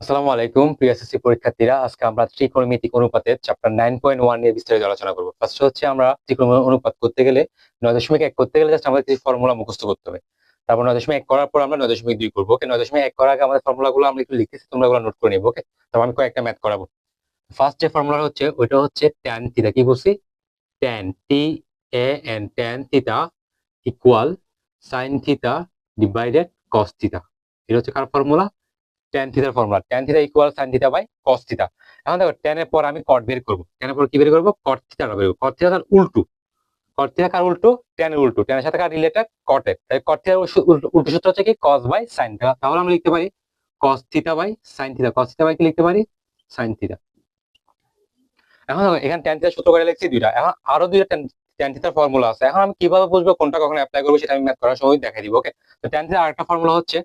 আসসালামু আলাইকুম প্রিয় এসএসসি পরীক্ষার্থীরা। আজকে আমরা ত্রিকোণমিতিক অনুপাতের চ্যাপ্টার 9.1 নিয়ে বিস্তারিত আলোচনা করব। ফার্স্ট হচ্ছে আমরা ত্রিকোণ অনুপাত করতে গেলে 9.1 করতে গেলে জাস্ট আমাদের কিছু ফর্মুলা মুখস্থ করতে হবে। তারপর 9.1 করার পর আমরা 9.2 করব। ওকে, 9.1 করার আগে আমাদের ফর্মুলাগুলো আমরা একটু লিখতেছি, তোমরা এগুলো নোট করে নিবো। ওকে, তারপর আমি কয়েকটা ম্যাথ করাবো। ফার্স্ট যে ফর্মুলা হচ্ছে ওইটা হচ্ছে tan থিটা। কি বলছি? tan tan tan theta equal sin theta divided cos theta. এটা হচ্ছে কার ফর্মুলা? ট্যান থিটার formula. Tan theta equal sine theta by cos theta. এখন দেখো ট্যান এর পর আমি কট বের করবো, ট্যান এর পর কি বের করবো? কট থিটা বের করবো। কট থিটা তার উল্টো, কট থিটা কার উল্টো? ট্যান এর উল্টো। ট্যানের সাথে কার রিলেটেড? কটের। তাই কট থিটার উল্টো সূত্র হচ্ছে কি কস বাই সাইন। তাহলে আমরা লিখতে পারি cos theta by sine theta. Cos theta by কি লিখতে পারি? Sine theta. এখন দেখো এখানে ট্যান থিটার সূত্র করে লিখছি দুইটা, এখন আরো দুইটা ট্যান থিটার ফর্মুলা আছে। এখন আমি কিভাবে বুঝবো কোনটা কখন অ্যাপ্লাই করবো সেটা আমি ম্যাথ করার সময় দেখাই দিব। ওকে, তো ট্যান থিটার আরেকটা ফর্মুলা হচ্ছে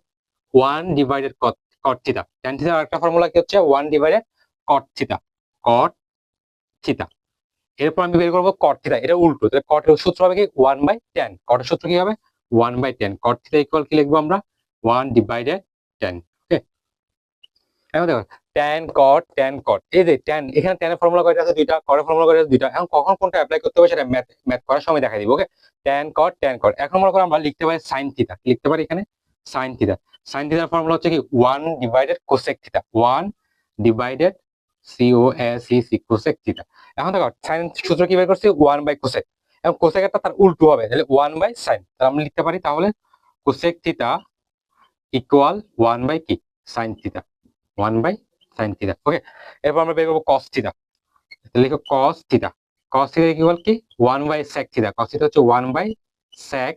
1 ডিভাইডেড কট থিটা। ট্যান থিটার আরেকটা ফর্মুলা কি হচ্ছে 1 ডিভাইডেড কট থিটা। কট থিটা। এরপর আমি বের করবো কট থিটা, এটা উল্টো, তাহলে কটের সূত্র হবে কি 1 বাই 10। কটের সূত্র কি হবে? 1 বাই 10। কট থিটা ইকুয়াল কি লিখবো আমরা? 1 ডিভাইডেড 10। ওকে, এখন দেখো tan cot, এই যে tan, এখানে tan এর ফর্মুলা কয়টা আছে? দুইটা। cot এর ফর্মুলা কয়টা আছে? দুইটা। এখন কখন কোনটা অ্যাপ্লাই করতে হবে সেটা ম্যাথ করার সময় দেখাই দিব। ওকে, tan cot। এখন মনে করো আমরা লিখতে পারি sin থিটা, লিখতে পারি এখানে sin থিটা। sin থিটার ফর্মুলা হচ্ছে কি 1 divided cosec theta. 1 divided cosec theta. এখন দেখো sin সূত্র কি বের করছি? 1 বাই cosec। এখন cosec এরটা তার উল্টো হবে, তাহলে 1 বাই sin। তাহলে আমরা লিখতে পারি তাহলে cosec থিটা ইকুয়াল 1 বাই কি? sin theta. 1 by sine theta. Okay, এরপর আমরা বের করবো কস থিটা। লিখো cos theta. Cos theta equal কি 1 by sec theta. Cos theta হচ্ছে 1 বাই sec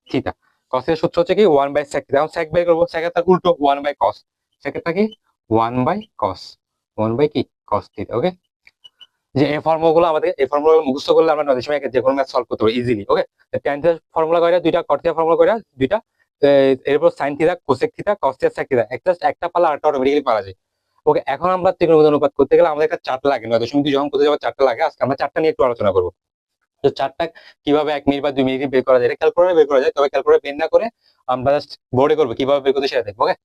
থিটা। কস থিটার সূত্র হচ্ছে কি 1 বাই sec থিটা। এখন sec বের করবো, sec এর তার উল্টো 1 বাই cos। sec এরটা কি 1 বাই cos। 1 বাই কি? cos theta. ওকে, যে এই ফর্মুলাগুলো আমাদের, এই ফর্মুলাগুলো মুখস্থ করলে আমরা 9.1 যে কোনো ম্যাথ সলভ করতে পারি ইজিলি। ওকে, tan থিটার ফর্মুলা কয়টা? দুইটা। cot থিটার ফর্মুলা কয়টা? দুইটা। এরপর sin theta, cosec theta, cos theta, sec theta. একটা পারলে আরেকটা অটোমেটিক্যালি পারা যায়। ওকে, এখন আমরা ত্রিকোণমিতি অনুপাত করতে গেলে আমাদের একটা চার্ট লাগে, 9.2 যখন করতে যাবো চারটা লাগে। আজকে আমরা চারটা নিয়ে একটু আলোচনা করবো। তো চারটা কিভাবে 1 মিনিট বা 2 মিনিট বের করা যায়, ক্যালকুলেটর বের করা যায়, তবে ক্যালকুলেটর বের না করে আমরা জাস্ট বোর্ডে করবো কিভাবে বের করতে সেটা দেখবো। ওকে,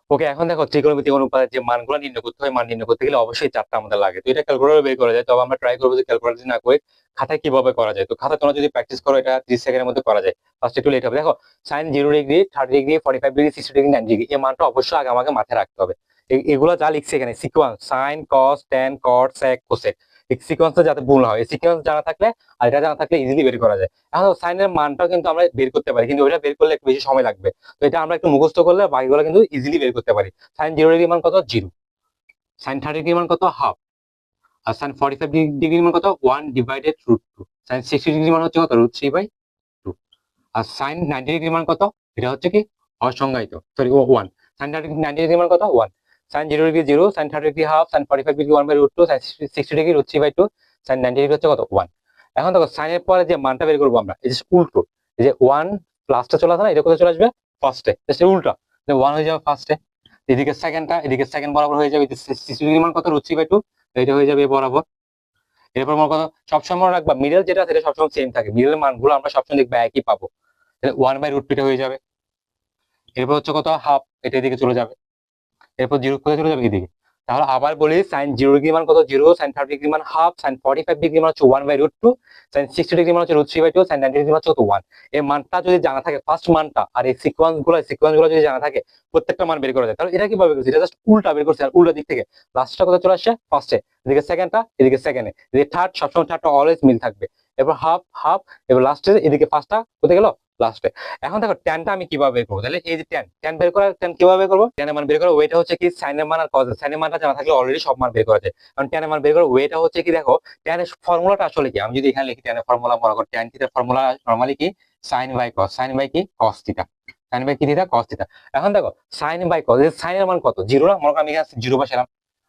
ওকে, এখন দেখো ত্রিকোণমিতি অনুপাতের যে মানগুলো নির্ণয় করতে হয়, মান নির্ণয় করতে গেলে অবশ্যই চারটা আমাদের লাগে। তো এটা ক্যালকুলেটর বের করা যায়, তবে আমরা ট্রাই করবো যে ক্যালকুলেটর না করে খাতায় কিভাবে করা যায়। তো খাতায় তোমরা যদি প্র্যাকটিস করো এটা 30 সেকেন্ডের মধ্যে করা যায়। ফার্স্ট একটু লেট হবে। দেখো sine 0 degree, 30 degree, 45 degree, 60 degree, 90 degree, এই মানটা অবশ্যই আগে আমাকে মাথায় রাখতে হবে। এগুলো যা লিখছে এখানে sequence sine cos tan cot sec cosec, এই সিকোয়েন্সটা যাতে ভুল না হয়, এই সিকোয়েন্স জানা থাকলে আর এটা জানা থাকলে ইজিলি বের করা যায়। এখন সাইনের মানটাও কিন্তু আমরা বের করতে পারি, কিন্তু ওইটা বের করলে একটু বেশি সময় লাগবে। তো এটা আমরা একটু মুখস্থ করলে বাকিগুলো কিন্তু ইজিলি বের করতে পারি। সাইন 0 ডিগ্রি মান কত? 0। সাইন 30 ডিগ্রি মান কত? হাফ। আর সাইন 45 ডিগ্রি মান কত? 1 ডিভাইডেড √2। সাইন 60 ডিগ্রি মান হচ্ছে কত? √3/2। আর সাইন 90 ডিগ্রি মান কত? এটা হচ্ছে কি অসংজ্ঞায়িত, সরি 1। সাইন 90 ডিগ্রি মান কত? 1। Sine 0 degree 0, sine 30 degree half, sine 45 degree 1/√2, sine 60 degree √3/2, sine 90 degree হচ্ছে কত? 1। এখন দেখো সাইনের পরে যে মানটা বের করবো আমরা, এই যে উল্টো, এই যে 1 প্লাসটা চলে আসে না, এটা কোথায় চলে আসবে? ফার্স্টে, জাস্ট উল্টা। 1 হয়ে যাবে ফার্স্টে, এদিকে সেকেন্ডটা, এদিকে সেকেন্ড বরাবর হয়ে যাবে। 60 ডিগ্রি মান কত? √3/2, এটা হয়ে যাবে বরাবর। এরপর মনে করো সবসময় মনে রাখবা মিডল যেটা সেটা সবসময় সেম থাকে, মিডল মানগুলো আমরা সবসময় দেখবো একই পাবো। 1/√2 হয়ে যাবে। এরপর হচ্ছে কত? হাফ, এটা এদিকে চলে যাবে। এরপর 0 কোথায় চলে যাবে? এদিকে। তাহলে আবার বলি সাইন 0 ডিগ্রি মান কত? 0, সাইন 30 ডিগ্রি মান হাফ, সাইন 45 ডিগ্রি মান হচ্ছে 1/√2, সাইন 60 ডিগ্রি মান হচ্ছে √3/2, সাইন 90 ডিগ্রি মান হচ্ছে কত? 1। এই মানটা যদি জানা থাকে ফার্স্ট মানটা, আর এই সিকোয়েন্স গুলো যদি জানা থাকে, প্রত্যেকটা মান বের করা যায়। তাহলে এটা কিভাবে করছি? এটা জাস্ট উল্টা বের করছি, আর উল্টা দিক থেকে লাস্টটা কোথায় চলে আসছে? ফার্স্টে, এদিকে সেকেন্ডটা, এদিকে সেকেন্ডে, এদিকে থার্ড, সবসময় থার্ডটা অলওয়েজ মিল থাকবে। এরপর হাফ হাফ, এবার লাস্টে এদিকে ফার্স্টটা কোথায় গেল? লাস্টে। এখন দেখো ট্যানটা আমি কিভাবে বের করবো? তাহলে এই যে ট্যান বের করা, ট্যান কিভাবে বের করবো? ট্যানের মান বের করা ওয়েটা হচ্ছে কি সাইনের মান আর কজের। সাইনের মানটা জানা থাকলে অলরেডি সব মান বের করা যায়। কারণ ট্যানের মান বের করা ওয়েটা হচ্ছে কি, দেখো ট্যানের ফর্মুলাটা আসলে কি, আমি যদি এখানে লিখি ট্যানের ফর্মুলা, মনে করো ট্যান থিটার ফর্মুলা নরমালি কি sine by cos, sine by কি কস থিটা, সাইন বাই কি থিটা কস থিটা। এখন দেখো সাইন বাই কস, সাইনের মান কত? 0 না? মনে করো আমি এখানে 0 বসালাম।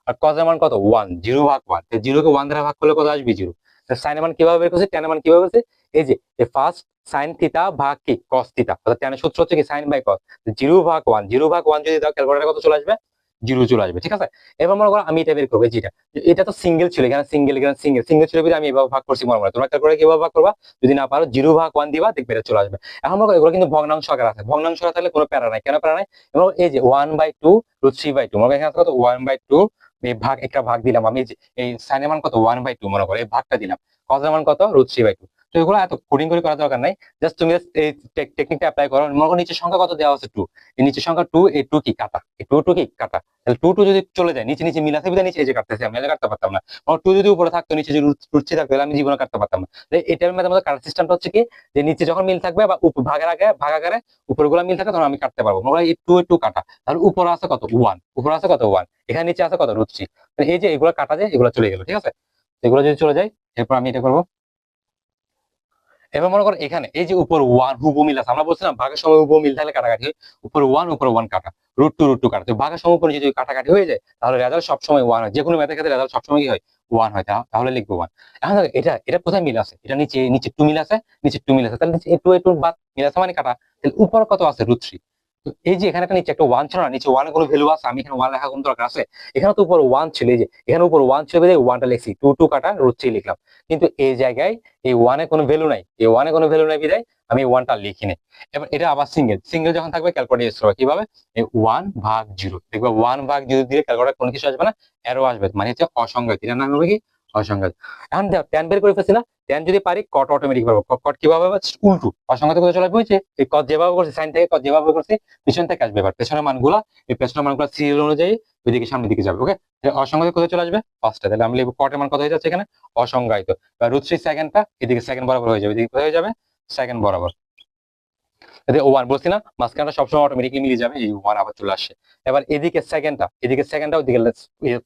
আর কজের মান কত? 1। 0/1, 0 কে 1 দ্বারা ভাগ করলে কত আসবে? 0। সাইনের মান কিভাবে বের করছি? ট্যানের মান কিভাবে বের করছি? এই যে ফার্স্ট সাইন থিটা ভাগ কি কস থিটা, অর্থাৎ ট্যানের সূত্র হচ্ছে কি সাইন বাই কস। 0/1, 0/1 যদি দাও ক্যালকুলেটরে কত চলে আসবে? জিরো চলে আসবে, ঠিক আছে। এবার মনে করো আমি এটা বের করবো, যেটা এটা তো সিঙ্গেল ছিল, এখানে সিঙ্গেল, এখানে সিঙ্গেল, সিঙ্গেল ছিল বলে আমি এভাবে ভাগ করছি মনে মনে। তোমরা একটা করে কিভাবে ভাগ করবা, যদি না পারো 0/1 দিবা, দেখবে এটা চলে আসবে। এখন মনে করো এগুলো কিন্তু ভগ্নাংশ আকার আছে, ভগ্নাংশ আকার থাকলে কোনো প্যারা নাই, কেন প্যারা নাই? এবং এই যে 1/2 √3/2, মনে করো এখানে কত 1/2, এই ভাগ একটা ভাগ দিলাম আমি, এই সাইনের মান কত 1/2, মনে করো এই ভাগটা দিলাম, কজের মান কত √3/2। তো এগুলো এত কোডিং করে করার দরকার নাই, জাস্ট তুমি এই টেকনিকটা অ্যাপ্লাই করো। মনে করো নিচের সংখ্যা কত দেওয়া আছে 2, এই নিচের সংখ্যা 2, এই 2 কি কাটা, এই 2 কি কাটা, তাহলে 2 যদি চলে যায় নিচে, নিচে মিল আছে বিধায় নিচে এই যে কাটতেছি, আমি এটা কাটতে পারতাম না। আমার 2 যদি উপরে থাকতো, নিচে যদি √3 থাকতো, তাহলে আমি জীবনে কাটতে পারতাম না। এটার মধ্যে কাটার সিস্টেমটা হচ্ছে কি, যে নিচে যখন মিল থাকবে বা ভাগের আগে ভাগাকারে উপরগুলো মিল থাকে, তখন আমি কাটতে পারবো। মনে করো এই 2 কাটা, তাহলে উপরে আছে কত 1, উপরে আছে কত 1, এখানে নিচে আছে কত √3, এই যে এগুলো কাটা যায়, এগুলো চলে গেল, ঠিক আছে। এগুলো যদি চলে যায়, এরপর আমি এটা করবো। এবার মনে করো এখানে এই যে উপর 1 হুবহু মিল আছে, আমরা বলছিলাম ভাগের সময় হুবহু মিল থাকলে কাটাকাটি হয়, উপর 1 উপর 1 কাটা, √2 কাটা, তো ভাগের সময় উপরে যদি কাটাকাটি হয়ে যায়, তাহলে রেজাল্ট সবসময় 1 হয়, যে কোনো ম্যাথের ক্ষেত্রে রেজাল্ট সবসময় কি হয় 1 হয়, তাহলে লিখবো 1। এখন দেখো এটা এটা কোথায় মিল আছে, এটা নিচে, নিচে 2 মিল আছে, নিচে 2 মিল আছে, তাহলে নিচে 2 বাদ মিল আছে মানে কাটা, তাহলে উপর কত আছে √3। তো এই যে এখানে একটা নিচে একটা 1 ছিল না, নিচে 1 এর কোনো ভ্যালু আছে, আমি এখানে 1 লেখা কোন দরকার আছে? এখানে তো উপর 1 ছিল, এই যে এখানে উপর 1 ছিল বলে 1টা লিখছি, 2 কাটা √3 লিখলাম, কিন্তু এই জায়গায় এই 1 এ কোনো ভ্যালু নাই, এই 1 এ কোনো ভ্যালু নাই বিধায় আমি 1টা লিখি নাই। এবার এটা আবার সিঙ্গেল, সিঙ্গেল যখন থাকবে ক্যালকুলেটর ইউজ করবে কিভাবে, এই 1/0, দেখবে 1/0 দিলে ক্যালকুলেটর কোনো কিছু আসবে না, এরো আসবে, মানে হচ্ছে অসংজ্ঞায়িত, এটার নাম হবে কি অসংজ্ঞায়িত। এখন দেখো tan বের করে ফেলছি না, tan যদি পারি cot অটোমেটিক পাবো, cot কিভাবে হবে, উল্টো অসংজ্ঞায়িত কোথায় চলে আসবে, হচ্ছে এই cos যেভাবে করছি sin থেকে cos যেভাবে করছি পিছন থেকে আসবে, এবার পেছনের মানগুলা, এই পেছনের মানগুলা সিরিয়াল অনুযায়ী ওইদিকে সামনের দিকে যাবে, ওকে। অসংজ্ঞায়িত কোথায় চলে আসবে ফার্স্টে, তাহলে আমি লিখবো cot এর মান কত হয়ে যাচ্ছে এখানে অসংজ্ঞায়িত, √3 সেকেন্ডটা এদিকে সেকেন্ড বরাবর হয়ে যাবে, এদিকে কোথায় হয়ে যাবে সেকেন্ড বরাবর। যদি 1 বলছি না, মাঝখানটা সবসময় অটোমেটিকলি মিলে যাবে, এই 1 আবার চলে আসে। এবার এদিকে সেকেন্ডটা ওইদিকে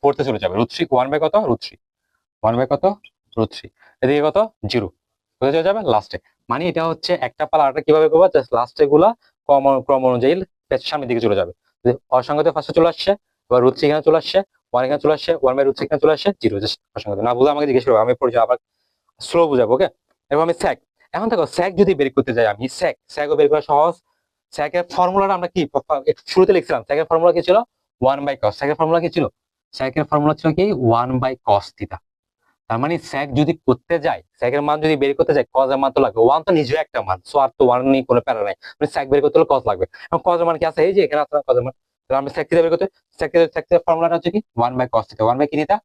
পড়তে চলে যাবে, √3 1/কত √3, 1/কত √3, এদিকে কত 0, কোথায় চলে যাবে লাস্টে। মানে এটা হচ্ছে একটা পালা আরেকটা কিভাবে করবো, জাস্ট লাস্টে গুলা ক্রম অনুযায়ী সামনের দিকে চলে যাবে। অসংখ্য ফার্স্টে চলে আসছে, এবার √3 এখানে চলে আসছে, 1 এখানে চলে আসছে, 1/√3 এখানে চলে আসছে, 0, জাস্ট অসংখ্য। না বুঝলে আমাকে জিজ্ঞেস করবো, আমি পড়ে আবার স্লো বুঝাবো, ওকে। এবার আমি স্যাক, এখন দেখো স্যাক যদি বের করতে যাই, আমি স্যাকও বের করা সহজ। স্যাকের ফর্মুলাটা আমরা কি শুরুতে লিখছিলাম, স্যাকের ফর্মুলা কি ছিল 1/cos, স্যাকের ফর্মুলা কি ছিল, স্যাকের ফর্মুলা ছিল কি 1/cos থিটা। তার মানে স্যাক যদি করতে যায়, স্যাকের মান যদি বের করতে যায়, কজ এর মান তো লাগবে, 1 তো নিজেও একটা মান, সো আর তো 1 নিয়ে কোনো প্যারা নাই, মানে স্যাক বের করতে হলে কজ লাগবে। এখন কজ এর মান কি আছে, এই যে এখানে আছে কজ এর মান, তাহলে আমরা স্যাক থিটা বের করতে, স্যাক থিটার ফর্মুলাটা হচ্ছে কি 1/cos থিটা, 1 বাই কি থিটা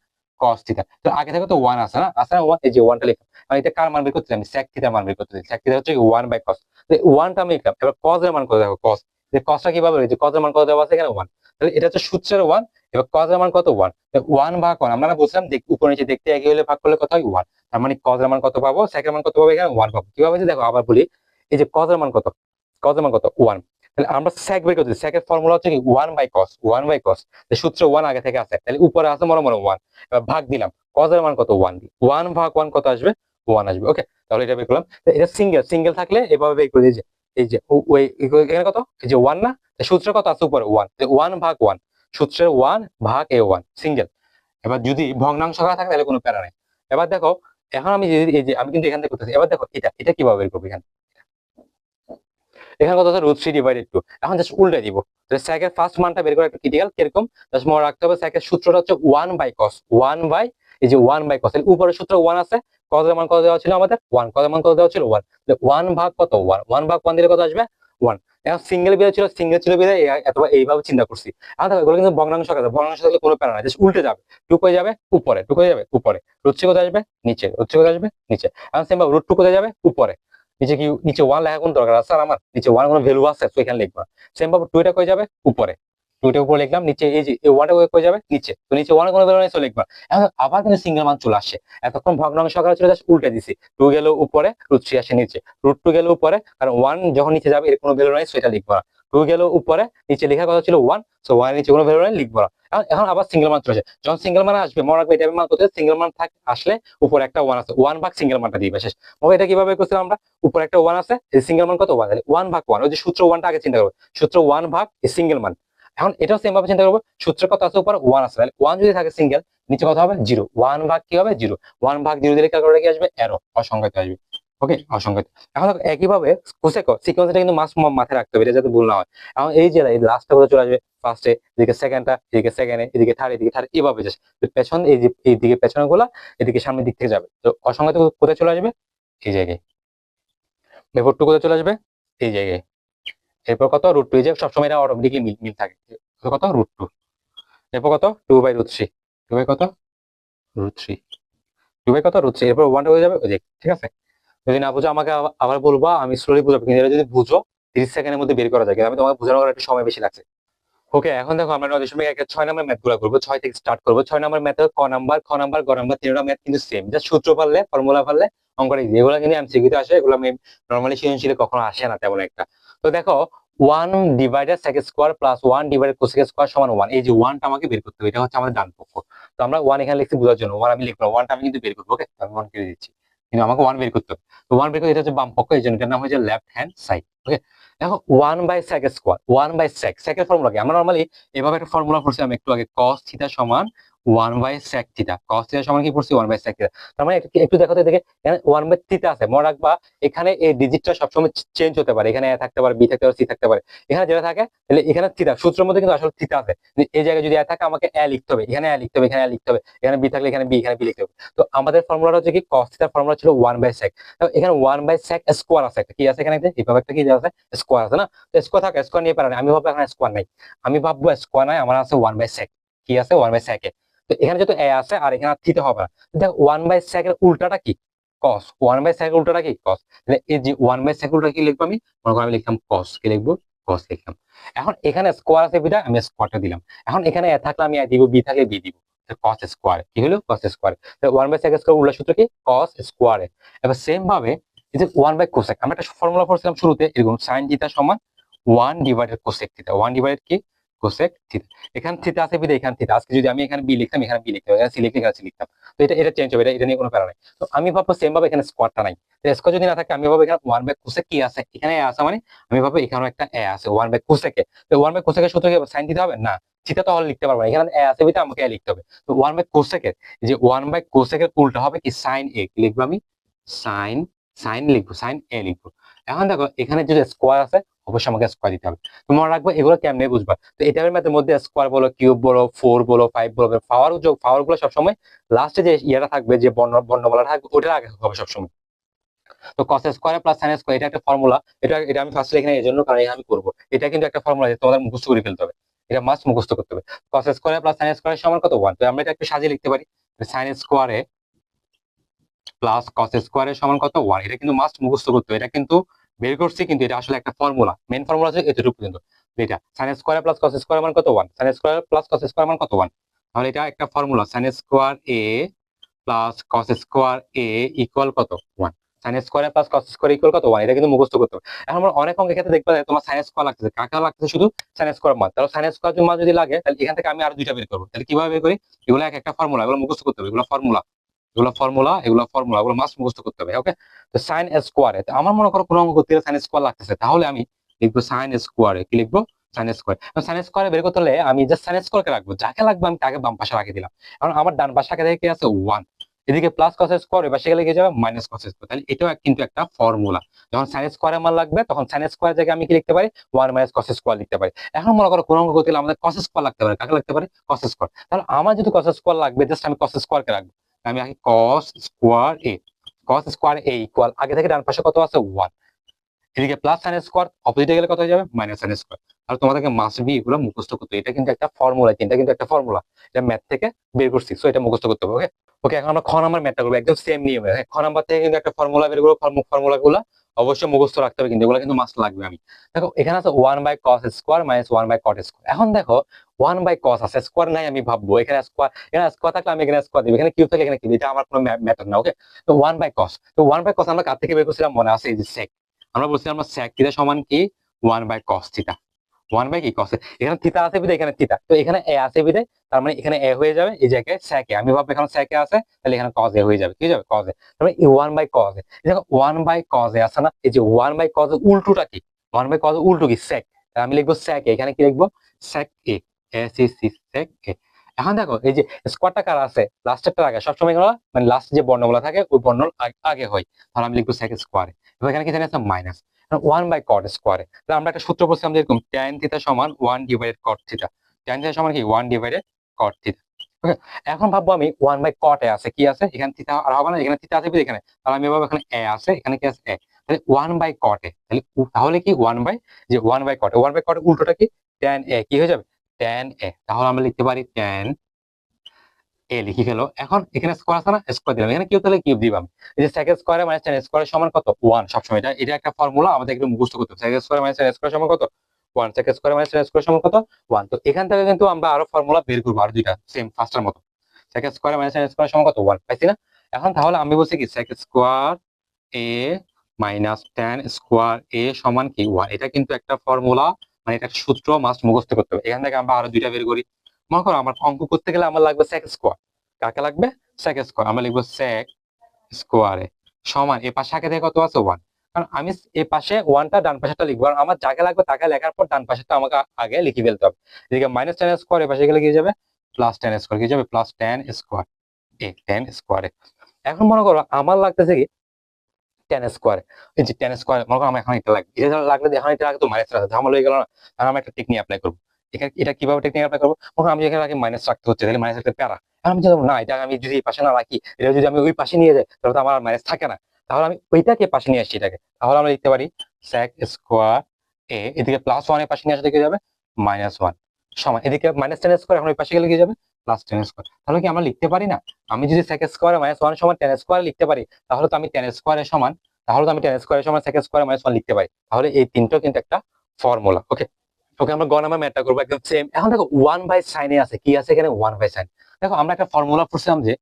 cos থিটা, তো আগে থেকে তো 1 আছে না, আছে না 1, এই যে 1টা লিখলাম, মানে এটা কার মান বের করতে, আমি স্যাক থিটার মান বের করতে, স্যাক থিটা হচ্ছে 1/cos, তো 1টা আমি লিখলাম। এবার কজ এর মান কত, দেখো কজ, যে কজটা কিভাবে, এই যে কজ এর মান কত দেওয়া আছে এখানে 1, তাহলে এটা হচ্ছে সূত্রের 1। এবার কজ এর মান কত 1, 1/1, আমরা বলছিলাম উপর নিচে দেখতে একই হলে ভাগ করলে কত হয় 1, তার মানে কজ এর মান কত পাবো, sec এর মান কত পাবো, এখানে 1 পাবো। কিভাবে, দেখো আবার বলি, এই যে কজ এর মান কত, কজ এর মান কত 1, তাহলে আমরা sec বের করতেছি, sec এর ফর্মুলা হচ্ছে কি 1/cos, 1/cos, সূত্র 1 আগে থেকে আছে, তাহলে উপরে আছে মনে মনে 1, এবার ভাগ দিলাম, কজ এর মান কত 1, 1/1 কত আসবে 1 আসবে, ওকে। তাহলে এটা বের করলাম, এটা সিঙ্গেল, সিঙ্গেল থাকলে এভাবে বের করে দিয়েছে, এই যে ওই এখানে কত, এই যে 1 না, সূত্র কত আছে উপরে 1, 1/1, সূত্রের 1 ভাগ এ 1 সিঙ্গেল। এবার যদি ভগ্নাংশ করা থাকে তাহলে কোনো প্যারা নাই। এবার দেখো, এখন আমি যদি এই যে আমি কিন্তু এখান থেকে করতেছি, এবার দেখো এটা এটা কিভাবে বের করবো, এখানে এখানে কত আছে √3/2, এখন জাস্ট উল্টে দিব, স্যাকের ফার্স্ট মানটা বের করা একটু ক্রিটিক্যাল, কিরকম জাস্ট মনে রাখতে হবে, স্যাকের সূত্রটা হচ্ছে 1/cos, 1 বাই এই যে 1/cos, এর উপরে সূত্র 1 আছে, cos এর মান কত দেওয়া ছিল আমাদের 1, cos এর মান কত দেওয়া ছিল 1, 1 ভাগ কত 1, 1/1 দিলে কত আসবে 1। এখন সিঙ্গেল বিয়ে ছিল, সিঙ্গেল ছিল বিয়ে এতবার এইভাবে চিন্তা করছি। আর দেখো এগুলো কিন্তু ভগ্নাংশ আছে, ভগ্নাংশ থাকলে কোনো প্যারা নাই, জাস্ট উল্টে যাবে, 2 হয়ে যাবে উপরে, 2 হয়ে যাবে উপরে, √3 কোথায় আসবে নিচে, √3 কোথায় আসবে নিচে। এখন সেম ভাবে √2 কোথায় যাবে উপরে, নিচে কি নিচে 1 লেখা কোন দরকার আছে, আর আমার নিচে 1 কোনো ভ্যালু আছে, তো এখানে লিখবা। সেম ভাবে 2 টা কই যাবে উপরে, 2 টা উপরে লিখলাম, নিচে এই যে 1 টা কই যাবে নিচে, তো নিচে 1 কোনো ভ্যালু নাই, তো লিখবা। এখন আবার কিন্তু সিঙ্গেল মান চলে আসছে, এতক্ষণ ভগ্নাংশ আকারে ছিল, জাস্ট উল্টে দিছি, 2 গেল উপরে, √3 আসে নিচে, √2 গেল উপরে, কারণ 1 যখন নিচে যাবে এর কোনো ভ্যালু নাই, সেটা লিখবা না। 2 গেল উপরে, নিচে লেখার কথা ছিল 1, সো 1 এর নিচে কোনো ভ্যালু নাই, লিখবা না। এখন আবার সিঙ্গেল মান চলে আসে, যখন সিঙ্গেল মান আসবে মনে রাখবে, এটা মান কত, সিঙ্গেল মান আসলে উপরে একটা 1 আছে, 1 ভাগ সিঙ্গেল মানটা দিবে শেষ। এটা কিভাবে করছিলাম আমরা, উপরে একটা 1 আছে, এই সিঙ্গেল মান কত 1, তাহলে 1/1, ওই যে সূত্র 1টা আগে চিন্তা করবো, সূত্র 1 ভাগ এই সিঙ্গেল মান। এখন এটাও সেম ভাবে চিন্তা করবো, সূত্র কত আছে উপরে 1 আছে, তাহলে 1 যদি থাকে সিঙ্গেল, নিচে কত হবে 0, 1 ভাগ কি হবে 0, 1/0 দিলে ক্যালকুলেটরে কি আসবে এরো, অসংখ্যায়িত আসবে। ওকে, অসংজ্ঞায়িত। এখন দেখো একইভাবে কোসেক সিকোয়েন্সটা কিন্তু মাথায় রাখতে হবে, এটা যাতে ভুল না হয়। এখন এই যে লাস্টটা কোথায় চলে আসবে, ফার্স্টে, এদিকে সেকেন্ডটা, এদিকে সেকেন্ডে, এদিকে থার্ড, এদিকে থার্ড, এইভাবে যাচ্ছে। পেছন এই যে এইদিকে পেছনে গুলা এদিকে সামনের দিক থেকে যাবে। তো অসংজ্ঞায়িত কোথায় চলে আসবে, এই জায়গায়। ব্যাপার টু কোথায় চলে আসবে, এই জায়গায়। এরপর কত, √2, এই যে সবসময় এটা অটোমেটিকলি মিল মিল থাকে। কত, √2। এরপর কত, 2/√3। 2 বাই কত, √3। 2 বাই কত, √3। এরপর 1টা হয়ে যাবে ওই যে, ঠিক আছে। যদি না বুঝো আমাকে আবার বলবা, আমি স্লোলি বুঝাবো, কিন্তু এটা যদি বুঝো 30 সেকেন্ডের মধ্যে বের করা যায়, কিন্তু আমি তোমাকে বোঝানোর একটু সময় বেশি লাগছে। ওকে, এখন দেখো আমরা 9.1 6 নম্বর ম্যাথ গুলো করবো, 6 থেকে স্টার্ট করবো। 6 নম্বর ম্যাথ ক নাম্বার, খ নাম্বার, গ নাম্বার, তিনটা ম্যাথ কিন্তু সেম, জাস্ট সূত্র পারলে, ফর্মুলা পারলে অঙ্কটা ইজি। এগুলো কিন্তু এমসিকিউ তে আসে, এগুলো নরমালি সৃজনশীলে কখনো আসে না তেমন একটা। তো দেখো 1 divided sec square plus 1 divided cosec square সমান 1, এই যে 1টা আমাকে বের করতে হবে, এটা হচ্ছে আমাদের ডান পক্ষ। তো আমরা 1 এখানে লিখছি বোঝার জন্য, 1 আমি লিখবো, 1টা আমি কিন্তু বের করবো। ওকে, আমি 1 করে দিচ্ছি, কিন্তু আমাকে 1 বের করতে হবে। তো 1 বের করে, এটা হচ্ছে বাম পক্ষ, এই জন্য এটার নাম হচ্ছে লেফট হ্যান্ড সাইড। ওকে, দেখো 1 by sec square, 1 by sec, sec এর ফর্মুলা কি, আমরা নরমালি এভাবে একটা ফর্মুলা পড়ছিলাম একটু আগে, cos থিটা সমান 1 by sec theta. cos theta সমান কি পড়ছি, 1 বাই sec থিটা। তার মানে একটু দেখো তো, দেখে এখানে 1 বাই থিটা আছে, মনে রাখবা এখানে এই ডিজিটটা সবসময় চেঞ্জ হতে পারে, এখানে a থাকতে পারে, b থাকতে পারে, c থাকতে পারে। এখানে যেটা থাকে, তাহলে এখানে থিটা সূত্রের মধ্যে কিন্তু আসলে থিটা আছে। এই জায়গায় যদি a থাকে আমাকে a লিখতে হবে, এখানে a লিখতে হবে, এখানে a লিখতে হবে, এখানে b থাকলে এখানে b, এখানে b লিখতে হবে। তো আমাদের ফর্মুলাটা হচ্ছে কি, cos থিটার ফর্মুলা ছিল 1 বাই sec। এখানে 1 বাই sec স্কয়ার আছে, একটা কি আছে এখানে, এইভাবে একটা কি আছে, স্কয়ার আছে না। তো স্কয়ার থাকে, স্কয়ার নিয়ে পারে না, আমি ভাববো এখানে স্কয়ার নাই, আমি ভাববো স্কয়ার নাই, আমার আছে 1 বাই sec। কি আছে, 1 বাই sec এ। তো এখানে যেহেতু a আছে আর এখানে থিটা হবে না, দেখো 1 বাই sec এর উল্টাটা কি, cos। 1 বাই sec এর উল্টাটা কি, cos। তাহলে এই যে 1 বাই sec উল্টা কি লিখবো, আমি মনে করো আমি লিখলাম cos, কি লিখবো, cos লিখলাম। এখন এখানে স্কয়ার আছে বিটা আমি স্কয়ারটা দিলাম। এখন এখানে a থাকলে আমি a দিব, b থাকলে b দিব। cos স্কয়ার কি হলো, cos square. 1 by sec square উল্টা সূত্র কি, cos স্কয়ার। এবার সেম ভাবে এই যে 1 বাই কোসেক, আমরা একটা ফর্মুলা পড়ছিলাম শুরুতে এরকম, sin থিটা সমান 1 ডিভাইডেড কোসেক থিটা, 1 ডিভাইডেড কি, কোসেক থিটা। এখানে থিটা আছে বিধে এখানে থিটা, আজকে যদি আমি এখানে বি লিখতাম, এখানে বি লিখতাম, এখানে সি লিখলে এখানে সি লিখতাম। তো এটা চেঞ্জ হবে, এটা নিয়ে কোনো প্যারা নাই। তো আমি ভাববো সেম ভাবে এখানে স্কোয়ারটা নাই, তো স্কোয়ার যদি না থাকে আমি ভাববো এখানে 1 বাই কোসেক কি আছে, এখানে এ আছে, মানে আমি ভাববো এখানে একটা এ আছে 1 বাই কোসেকে। তো 1 বাই কোসেকের সূত্র কি, সাইন দিতে হবে না, থিটা তো লিখতে পারবো না, এখানে এ আছে বিধে আমাকে এ লিখতে হবে। তো 1 বাই কোসেকের, যে 1 বাই কোসেকের উল্টা হবে কি, সাইন এ, কি লিখবো আমি, সাইন, সাইন লিখবো, সাইন এ লিখবো। এখন দেখো এখানে যদি স্কোয়ার আছে, অবশ্যই আমাকে স্কোয়ার দিতে হবে। তুমি মনে রাখবো এগুলো কেমনে বুঝবা, তো এই টাইপের ম্যাথের মধ্যে স্কোয়ার বলো, কিউব বলো, 4 বলো, 5 বলো, পাওয়ার যোগ, পাওয়ার গুলো সবসময় লাস্টে যে ইয়েটা থাকবে, যে বর্ণমালা থাকবে, ওটার আগে হবে সবসময়। তো cos square plus sin square, এটা একটা ফর্মুলা। এটা আমি ফার্স্ট এখানে এই জন্য, কারণ এখানে আমি করবো, এটা কিন্তু একটা ফর্মুলা, তোমাদের মুখস্থ করে ফেলতে হবে, এটা মাস্ট মুখস্থ করতে হবে। cos square plus sin square সমান কত, 1। তো আমরা এটা একটু সাজিয়ে লিখতে পারি, sin স্কোয়ারে প্লাস cos স্কোয়ারের সমান কত, 1। এটা কিন্তু মাস্ট মুখস্থ করতে হবে, এটা কিন্তু বের করছি, কিন্তু এটা আসলে একটা ফর্মুলা, মেইন ফর্মুলা হচ্ছে এতটুকু পর্যন্ত। এটা sin square plus cos square মান কত, 1। sin square plus cos square মান কত, 1। তাহলে এটা একটা formula, sin square a plus cos square a equal কত, 1। sin square plus cos square equal কত, 1। এটা কিন্তু মুখস্থ করতে হবে। এখন আমরা অনেক অঙ্কের ক্ষেত্রে দেখবা তোমার sin স্কোয়ার লাগতেছে, কাকা লাগতেছে শুধু sin স্কোয়ার মান। তাহলে sin স্কোয়ার মান যদি লাগে, তাহলে এখান থেকে আমি আরো দুইটা বের করবো। তাহলে কিভাবে বের করি, এগুলো এক একটা ফর্মুলা, এগুলো মুখস্থ করতে হবে, এগুলো ফর্মুলা, এগুলো ফর্মুলা, এগুলো ফর্মুলা, এগুলো মাস্ট মুখস্থ করতে হবে। ওকে, তো সাইন স্কোয়ারে, আমার মনে করো কোনো অঙ্ক করতে গেলে সাইন স্কোয়ার লাগতেছে, তাহলে আমি লিখবো সাইন স্কোয়ারে, কি লিখবো, সাইন স্কোয়ার। সাইন স্কোয়ারে বের করতে হলে আমি জাস্ট সাইন স্কোয়ারকে রাখবো, যাকে লাগবে আমি তাকে বাম পাশে রাখে দিলাম। কারণ আমার ডান পাশে আগে থেকে আছে 1, এদিকে প্লাস কস স্কোয়ার, এবার সেখানে লিখে যাবে মাইনাস কস স্কোয়ার। তাহলে এটাও কিন্তু একটা ফর্মুলা, যখন সাইন স্কোয়ারের মান লাগবে তখন সাইন স্কোয়ার জায়গায় আমি কি লিখতে পারি, 1 মাইনাস কস স্কোয়ার লিখতে পারি। এখন মনে করো কোনো অঙ্ক করতে গেলে আমাদের কস স্কোয়ার লাগতে পারে, কাকে লাগতে পারে, কস স্কোয়ার। তাহলে আমার যদি কস স্কোয়ার লাগবে, জাস্ট আমি কস স্কোয়ারকে রাখবো, আমি আগে cos স্কোয়ার এ, cos স্কোয়ার এ ইকুয়াল, আগে থেকে ডান পাশে কত আছে, 1, এদিকে প্লাস সাইন স্কোয়ার, অপোজিটে গেলে কত হয়ে যাবে, মাইনাস সাইন স্কোয়ার। তাহলে তোমাদেরকে মাস্ট বি এগুলো মুখস্থ করতে হবে, এটা কিন্তু একটা ফর্মুলা, এটা কিন্তু একটা ফর্মুলা, এটা ম্যাথ থেকে বের করছি, সো এটা মুখস্থ করতে হবে। ওকে, ওকে, এখন আমরা খ নাম্বার ম্যাথটা করবো, একদম সেম নিয়মে। খ নাম্বার থেকে কিন্তু একটা ফর্মুলা বের করবো, ফর্মুলা গুলো অবশ্যই মুখস্থ রাখতে হবে, কিন্তু এগুলো কিন্তু মাস্ট লাগবে। আমি দেখো এখানে আছে 1 by cos square minus 1 by cot square. এখন দেখো 1 বাই cos আছে, স্কোয়ার নাই, আমি ভাববো এখানে স্কোয়ার, এখানে স্কোয়ার থাকলে আমি এখানে স্কোয়ার দিব, এখানে কিউব থাকলে এখানে কিউব, এটা আমার কোনো ম্যাটার না। ওকে, তো 1 বাই cos, তো 1 বাই cos আমরা কার থেকে বের করছিলাম, মনে আছে, এই যে sec। আমরা বলছিলাম আমরা sec থিটা সমান কি, 1 বাই cos থিটা, 1 বাই কি cos। এখানে থিটা আছে বিদে এখানে থিটা, তো এখানে a আছে বিদে, তার মানে এখানে a হয়ে যাবে, এই জায়গায় sec a, আমি ভাববো এখানে sec a আছে, তাহলে এখানে cos a হয়ে যাবে, কি যাবে, cos a। তাহলে এই 1 বাই cos a, দেখো 1 বাই cos a আছে না, এই যে 1 বাই cos a উল্টোটা কি, 1 বাই cos a উল্টো কি, sec। তাহলে আমি লিখবো sec a, এখানে কি লিখবো, sec a, s e c, sec a। এখন দেখো এই যে স্কোয়ারটা কার আছে, লাস্টেরটা আগে সবসময় এগুলো মানে লাস্ট যে বর্ণগুলো থাকে ওই বর্ণ আগে হয়। তাহলে আমি লিখবো সেক স্কোয়ারে। এবার এখানে কি জানি আছে মাইনাস 1/cot স্কোয়ারে। তাহলে আমরা একটা সূত্র বলছিলাম যে এরকম tan থিটা সমান 1/cot থিটা। tan থিটা সমান কি 1/cot থিটা। ওকে, এখন ভাববো আমি 1/cot এ আছে কি আছে, এখানে থিটা আর হবে না, এখানে থিটা আছে এখানে, তাহলে আমি ভাববো এখানে এ আছে, এখানে কি আছে এ, তাহলে 1/cot এ, তাহলে কি 1/cot এ 1/cot এর উল্টোটা কি tan a কি হয়ে যাবে tan a। তাহলে আমরা লিখতে পারি tan এ লিখে ফেলো। এখন এখানে স্কোয়ার আছে না, স্কোয়ার দিলাম, এখানে কিউব তাহলে কিউব দিবাম। এই যে sec square minus tan square সমান কত 1 সবসময়, এটা এটা একটা ফর্মুলা আমাদের একটু মুখস্থ করতে হবে। sec square minus tan square সমান কত 1, sec square minus tan square সমান কত 1। তো এখান থেকে কিন্তু আমরা আরো ফর্মুলা বের করবো আর দুইটা সেম ফার্স্টের মতো। sec square minus tan square সমান কত 1 পাইছি না। এখন তাহলে আমি বলছি কি sec স্কোয়ার এ মাইনাস tan স্কোয়ার এ সমান কি 1, এটা কিন্তু একটা ফর্মুলা, মানে এটা একটা সূত্র মাস্ট মুখস্থ করতে হবে। এখান থেকে আমরা আরো দুইটা বের করি। মনে করো আমার অঙ্ক করতে গেলে আমার লাগবে sec স্কোয়ার, কাকে লাগবে sec স্কোয়ার, আমরা লিখবো sec স্কোয়ারে সমান এ পাশে আগে থেকে কত আছে 1, কারণ আমি এ পাশে 1টা ডান পাশেটা লিখবো, আর আমার যাকে লাগবে তাকে লেখার পর ডান পাশেটা আমাকে আগে লিখে ফেলতে হবে। এদিকে মাইনাস tan স্কোয়ার এ পাশে গেলে কি যাবে প্লাস tan স্কোয়ার, কি যাবে প্লাস tan স্কোয়ার এ tan স্কোয়ারে। এখন মনে করো আমার লাগতেছে কি tan স্কোয়ার, এই যে tan স্কোয়ার মনে করো আমার এখন এটা লাগবে, এটা লাগলে এখন এটা আগে তো মাইনাস রাখতে ঝামেলা হয়ে গেল না। তাহলে আমি একটা টেকনিক অ্যাপ্লাই করবো। এখানে এটা কিভাবে টেকনিক অ্যাপ্লাই করবো, মনে করো আমি এখানে আগে মাইনাস রাখতে হচ্ছে, তাহলে মাইনাস রাখতে প্যারা। এখন আমি জানবো না, এটা আমি যদি এই পাশে না রাখি, এটা যদি আমি ওই পাশে নিয়ে যাই তাহলে তো আমার মাইনাস থাকে না। তাহলে আমি ওইটাকে পাশে নিয়ে আসছি এটাকে, তাহলে আমরা লিখতে পারি sec স্কোয়ার এ, এদিকে প্লাস 1 এর পাশে নিয়ে আসলে কি যাবে -1 সমান এদিকে মাইনাস tan স্কোয়ার, এখন ওই পাশে গেলে কি যাবে প্লাস tan স্কোয়ার। তাহলে কি আমরা লিখতে পারি না, আমি যদি sec স্কোয়ার -1 সমান tan স্কোয়ার লিখতে পারি, তাহলে তো আমি tan স্কোয়ারের সমান, তাহলে তো আমি tan স্কোয়ারের সমান sec স্কোয়ার -1 লিখতে পারি। তাহলে এই তিনটাও কিন্তু একটা ফর্মুলা। ওকে ওকে, আমরা গ নাম্বার ম্যাথটা করবো একদম সেম। এখন দেখো 1/sin এ আছে কি আছে এখানে 1/sin। দেখো আমরা একটা ফর্মুলা পড়ছিলাম যে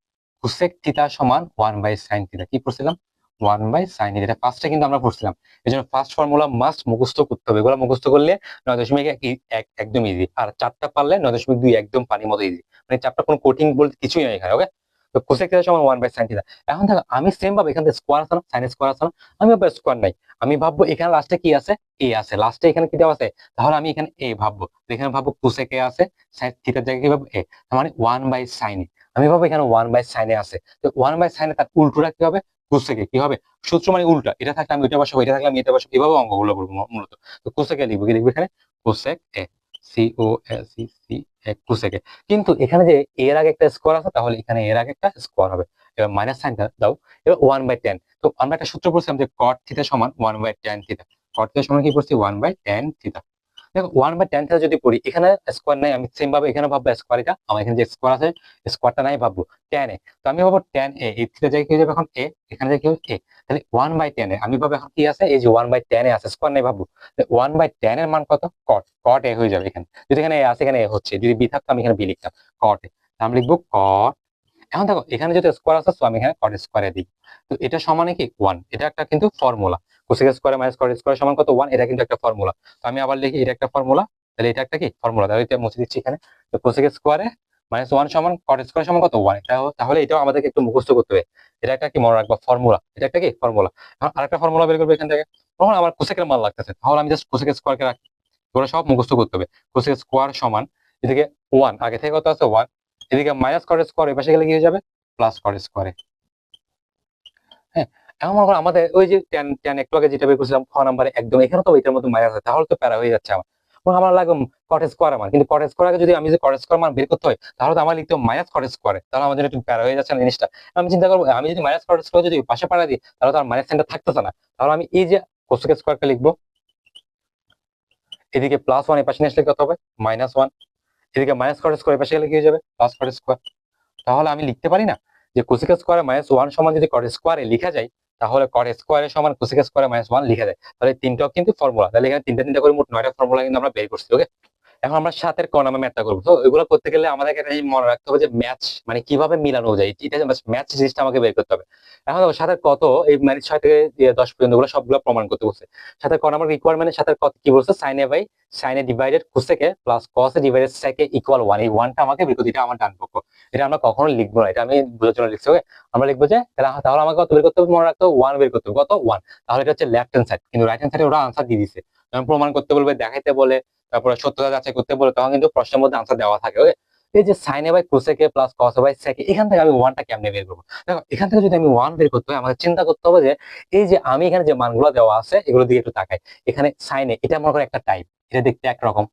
cosec থিটা সমান 1/sin থিটা, কি পড়ছিলাম 1/sin থিটা, এটা ফার্স্টে কিন্তু আমরা পড়ছিলাম। এই জন্য ফার্স্ট ফর্মুলা মাস্ট মুখস্থ করতে হবে, এগুলো মুখস্থ করলে 9.1 একদম ইজি, আর 4টা পারলে 9.2 একদম পানির মতো ইজি, মানে 4টা কোনো কোটিং বলতে কিছুই নেই এখানে। ওকে, তো cosec থিটা সমান 1/sin থিটা। এখন দেখো আমি সেম ভাবে এখানে স্কোয়ার আছে না, sin স্কোয়ার আছে না, আমি ভাববো স্কোয়ার নাই, আমি ভাববো এখানে লাস্টে কি আছে এ আছে, লাস্টে এখানে কি দেওয়া আছে, তাহলে আমি এখানে এ ভাববো, এখানে ভাববো cosec এ আছে, sin থিটার জায়গায় কি ভাববো এ, তার মানে 1/sin এ, আমি ভাববো এখানে 1/sin এ আছে। তো 1/sin এ তার উল্টোটা কি হবে cosec এ, কি হবে সূত্র মানে উল্টা, এটা থাকলে আমি এটা বসাবো, এটা থাকলে আমি এটা বসাবো, এভাবে অঙ্কগুলো করবো মূলত। তো cosec এ লিখবো, কি লিখবো এখানে cosec এ, cosec এ। কিন্তু এখানে যে এর আগে একটা স্কোয়ার আছে, তাহলে এখানে এর আগে একটা স্কোয়ার হবে। এবার মাইনাস সাইনটা দাও, এবার 1/tan। তো আমরা একটা সূত্র পড়ছিলাম যে cot থিটা সমান 1/tan থিটা, cot থিটা সমান কি করছি 1/tan থিটা। দেখো 1/tan থিটা যদি পড়ি, এখানে স্কোয়ার নাই, আমি সেম ভাবে এখানে ভাববো স্কোয়ার, এটা আমার এখানে যে স্কোয়ার আছে স্কোয়ারটা নাই, ভাববো tan এ। তো আমি ভাববো tan এ, এই থিটা জায়গায় কি হয়ে যাবে এখন এ, এখানে জায়গায় কি হবে এ, তাহলে 1/tan এ আমি ভাববো এখন কি আছে, এই যে 1/tan এ আছে, স্কোয়ার নাই ভাববো, 1/tan এর মান কত cot এ হয়ে যাবে এখানে, যদি এখানে এ আছে এখানে এ হচ্ছে, যদি বি থাকতো আমি এখানে বি লিখতাম cot এ, আমি লিখবো cot। এখন দেখো এখানে যেহেতু স্কোয়ার আছে, আমি এখানে cot স্কোয়ারে দিই। তো এটা সমানে কি 1, এটা একটা কিন্তু formula, cosec square minus cot square সমান কত 1, এটা কিন্তু একটা ফর্মুলা। তো আমি আবার লিখি এটা একটা ফর্মুলা, তাহলে এটা একটা কি ফর্মুলা, তাহলে এটা মুছে দিচ্ছি এখানে। তো cosec স্কোয়ারে -1 সমান cot স্কোয়ার সমান কত 1, এটা তাহলে এটাও আমাদেরকে একটু মুখস্থ করতে হবে। এটা একটা কি মনে রাখবা ফর্মুলা, এটা একটা কি ফর্মুলা। এখন আরেকটা ফর্মুলা বের করবো এখান থেকে, তখন আমার cosec এর মান লাগতেছে, তাহলে আমি জাস্ট cosec স্কোয়ারকে রাখি, ওরা সব মুখস্থ করতে হবে। cosec স্কোয়ার সমান এদিকে 1 আগে থেকে কত আছে 1, এদিকে মাইনাস cot স্কোয়ার এই পাশে গেলে কি হয়ে যাবে প্লাস cot স্কোয়ারে। হ্যাঁ, এখন মনে করো আমাদের ওই যে tan tan একটু আগে যেটা বের করছিলাম খ নাম্বারে, একদম এখানে তো এটার মতো মাইনাস আছে, তাহলে তো প্যারা হয়ে যাচ্ছে আমার। আমার লাগবে cot স্কোয়ার মান, কিন্তু cot স্কোয়ার আগে যদি আমি যে cot স্কোয়ার মান বের করতে হয়, তাহলে তো আমার লিখতে হবে মাইনাস cot স্কোয়ারে, তাহলে আমাদের একটু প্যারা হয়ে যাচ্ছে না জিনিসটা। আমি চিন্তা করবো আমি যদি মাইনাস cot স্কোয়ার যদি পাশে পাড়া দিই, তাহলে তো আর মাইনাস সাইনটা থাকতেছে না। তাহলে আমি এই যে cosec স্কোয়ারকে লিখবো, এদিকে +1 এর পাশে নিয়ে আসলে কত হবে -1, এদিকে মাইনাস cot স্কোয়ার এর পাশে গেলে কি হয়ে যাবে প্লাস cot স্কোয়ার। তাহলে আমি লিখতে পারি না যে cosec স্কোয়ার -1 সমান যদি cot স্কোয়ারে লেখা যায়, তাহলে cot স্কোয়ারের সমান cosec স্কোয়ার -1 লেখা যায়। তাহলে তিনটাও কিন্তু ফর্মুলা, তাহলে এখানে তিনটা তিনটা করে মোট 9টা ফর্মুলা কিন্তু আমরা বের করছি। ওকে, এখন আমরা সাতের ক নামে ম্যাথটা করবো। তো এগুলো করতে গেলে আমাদেরকে একটা জিনিস মনে রাখতে হবে যে ম্যাচ মানে কিভাবে মিলানো যায়, এটা ম্যাচ জিনিসটা আমাকে বের করতে হবে। এখন দেখো সাতের কত এই মানে 6 থেকে 10 পর্যন্ত গুলো সবগুলো প্রমাণ করতে বলছে। সাথে ক নাম্বার রিকোয়ারমেন্টের সাথে কত কি বলছে sin a by sin a divided cosec a plus cos a divided sec a equal 1, এই 1টা আমাকে বের করতে, এটা আমার ডান পক্ষ, এটা আমরা কখনো লিখবো না, এটা আমি বোঝার জন্য লিখছি। ওকে, আমরা লিখবো যে তাহলে আমাকে কত বের করতে হবে মনে রাখতে হবে 1 বের করতে হবে, কত 1। তাহলে এটা হচ্ছে লেফট হ্যান্ড সাইড, কিন্তু রাইট হ্যান্ড সাইডে ওরা আনসার দিয়ে দিছে, যখন প্রমাণ করতে বলবে দেখাইতে বলে তারপরে সত্যতা যাচাই করতে বলে, তখন কিন্তু প্রশ্নের মধ্যে আনসার দেওয়া থাকে। ওকে, এই যে সাইনে বাই কোসেকে প্লাস কসে বাই সেকে, এখান থেকে আমি ওয়ানটা কেমনে বের করবো? দেখো এখান থেকে যদি আমি ওয়ান বের করতে হয় আমাকে চিন্তা করতে হবে যে এই যে আমি এখানে যে মানগুলো দেওয়া আছে এগুলো দিকে একটু তাকাই। এখানে সাইনে এটা মনে করো একটা টাইপ, এটা দেখতে একরকম।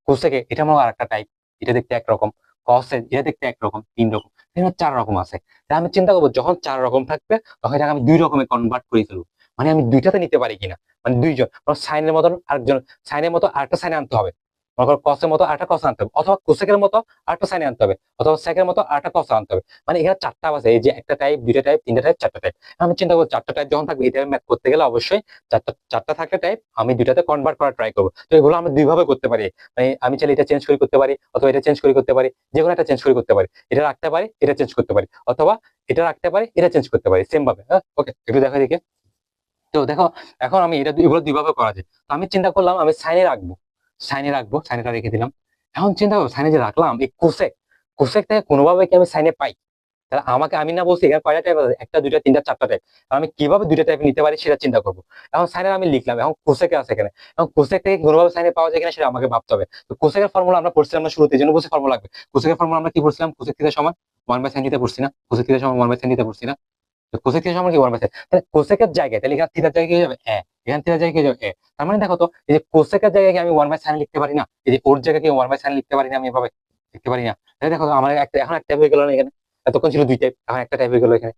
কোসেকে এটা মনে করো আরেকটা টাইপ, এটা দেখতে একরকম। কসে এটা দেখতে একরকম, তিন রকম, এখানে চার রকম আছে। তাহলে আমি চিন্তা করবো যখন চার রকম থাকবে তখন এটাকে আমি দুই রকমে কনভার্ট করে ফেলবো। মানে আমি দুইটাতে নিতে পারি কিনা, মানে দুইজন সাইনের মতন আরেকজন, সাইনের মতো আরেকটা সাইনে আনতে হবে, মনে করো কসের মতো আরেকটা কস আনতে হবে, অথবা কোসেকের মতো আরেকটা সাইনে আনতে হবে, অথবা সেকের মতো আরেকটা কস আনতে হবে। মানে এখানে চারটা আছে, এই যে একটা টাইপ, দুইটা টাইপ, তিনটা টাইপ, চারটা টাইপ। আমি চিন্তা করবো চারটা টাইপ যখন থাকবে এটা ম্যাথ করতে গেলে অবশ্যই চারটা চারটা থাকলে টাইপ আমি দুইটাতে কনভার্ট করার ট্রাই করবো। তো এগুলো আমরা দুই ভাবে করতে পারি, মানে আমি চাইলে এটা চেঞ্জ করে করতে পারি, অথবা এটা চেঞ্জ করে করতে পারি, যে কোনো একটা চেঞ্জ করে করতে পারি, এটা রাখতে পারি, এটা চেঞ্জ করতে পারি, অথবা এটা রাখতে পারি, এটা চেঞ্জ করতে পারি সেম ভাবে। ওকে, একটু দেখো এদিকে। তো দেখো এখন আমি এটা এগুলো দুইভাবে করা যায়। তো আমি চিন্তা করলাম আমি সাইনে রাখবো, সাইনে রাখবো, সাইনেটা রেখে দিলাম। এখন চিন্তা করবো সাইনে যে রাখলাম এই কোসেক, কোসেক থেকে কোনোভাবে কি আমি সাইনে পাই? তাহলে আমাকে, আমি না বলছি এখানে কয়টা টাইপ আছে, একটা দুইটা তিনটা চারটা টাইপ, আমি কিভাবে দুইটা টাইপ নিতে পারি সেটা চিন্তা করবো। এখন সাইনের আমি লিখলাম, এখন কোসেকে আছে এখানে, এখন কোসেক থেকে কোনোভাবে সাইনে পাওয়া যায় কিনা সেটা আমাকে ভাবতে হবে। তো কোসেকের ফর্মুলা আমরা পড়ছিলাম না শুরুতে, এই জন্য বলছি ফর্মুলা লাগবে। কোসেকের ফর্মুলা আমরা কি পড়ছিলাম? কোসেক থিটা সমান 1/sin থিটা পড়ছি না? কোসেক থিটা সমান 1/sin থিটা পড়ছি না? কোসেক থিটা সমান কি 1/sin, তাহলে কোসেকের জায়গায় তাহলে এখানে থিটার জায়গায় কি হয়ে যাবে এ, এখানে থিটার জায়গায় কি হয়ে যাবে এ। তার মানে দেখো তো এই যে কোসেকের জায়গায় কি আমি 1/sin লিখতে পারি না? এই যে ওর জায়গায় কি 1/sin লিখতে পারি না? আমি এভাবে লিখতে পারি না? তাহলে দেখো তো আমার একটা এখন একটা হয়ে গেল না এখানে, এতক্ষণ ছিল দুই টাইপ, এখন একটা টাইপ হয়ে গেল এখানে।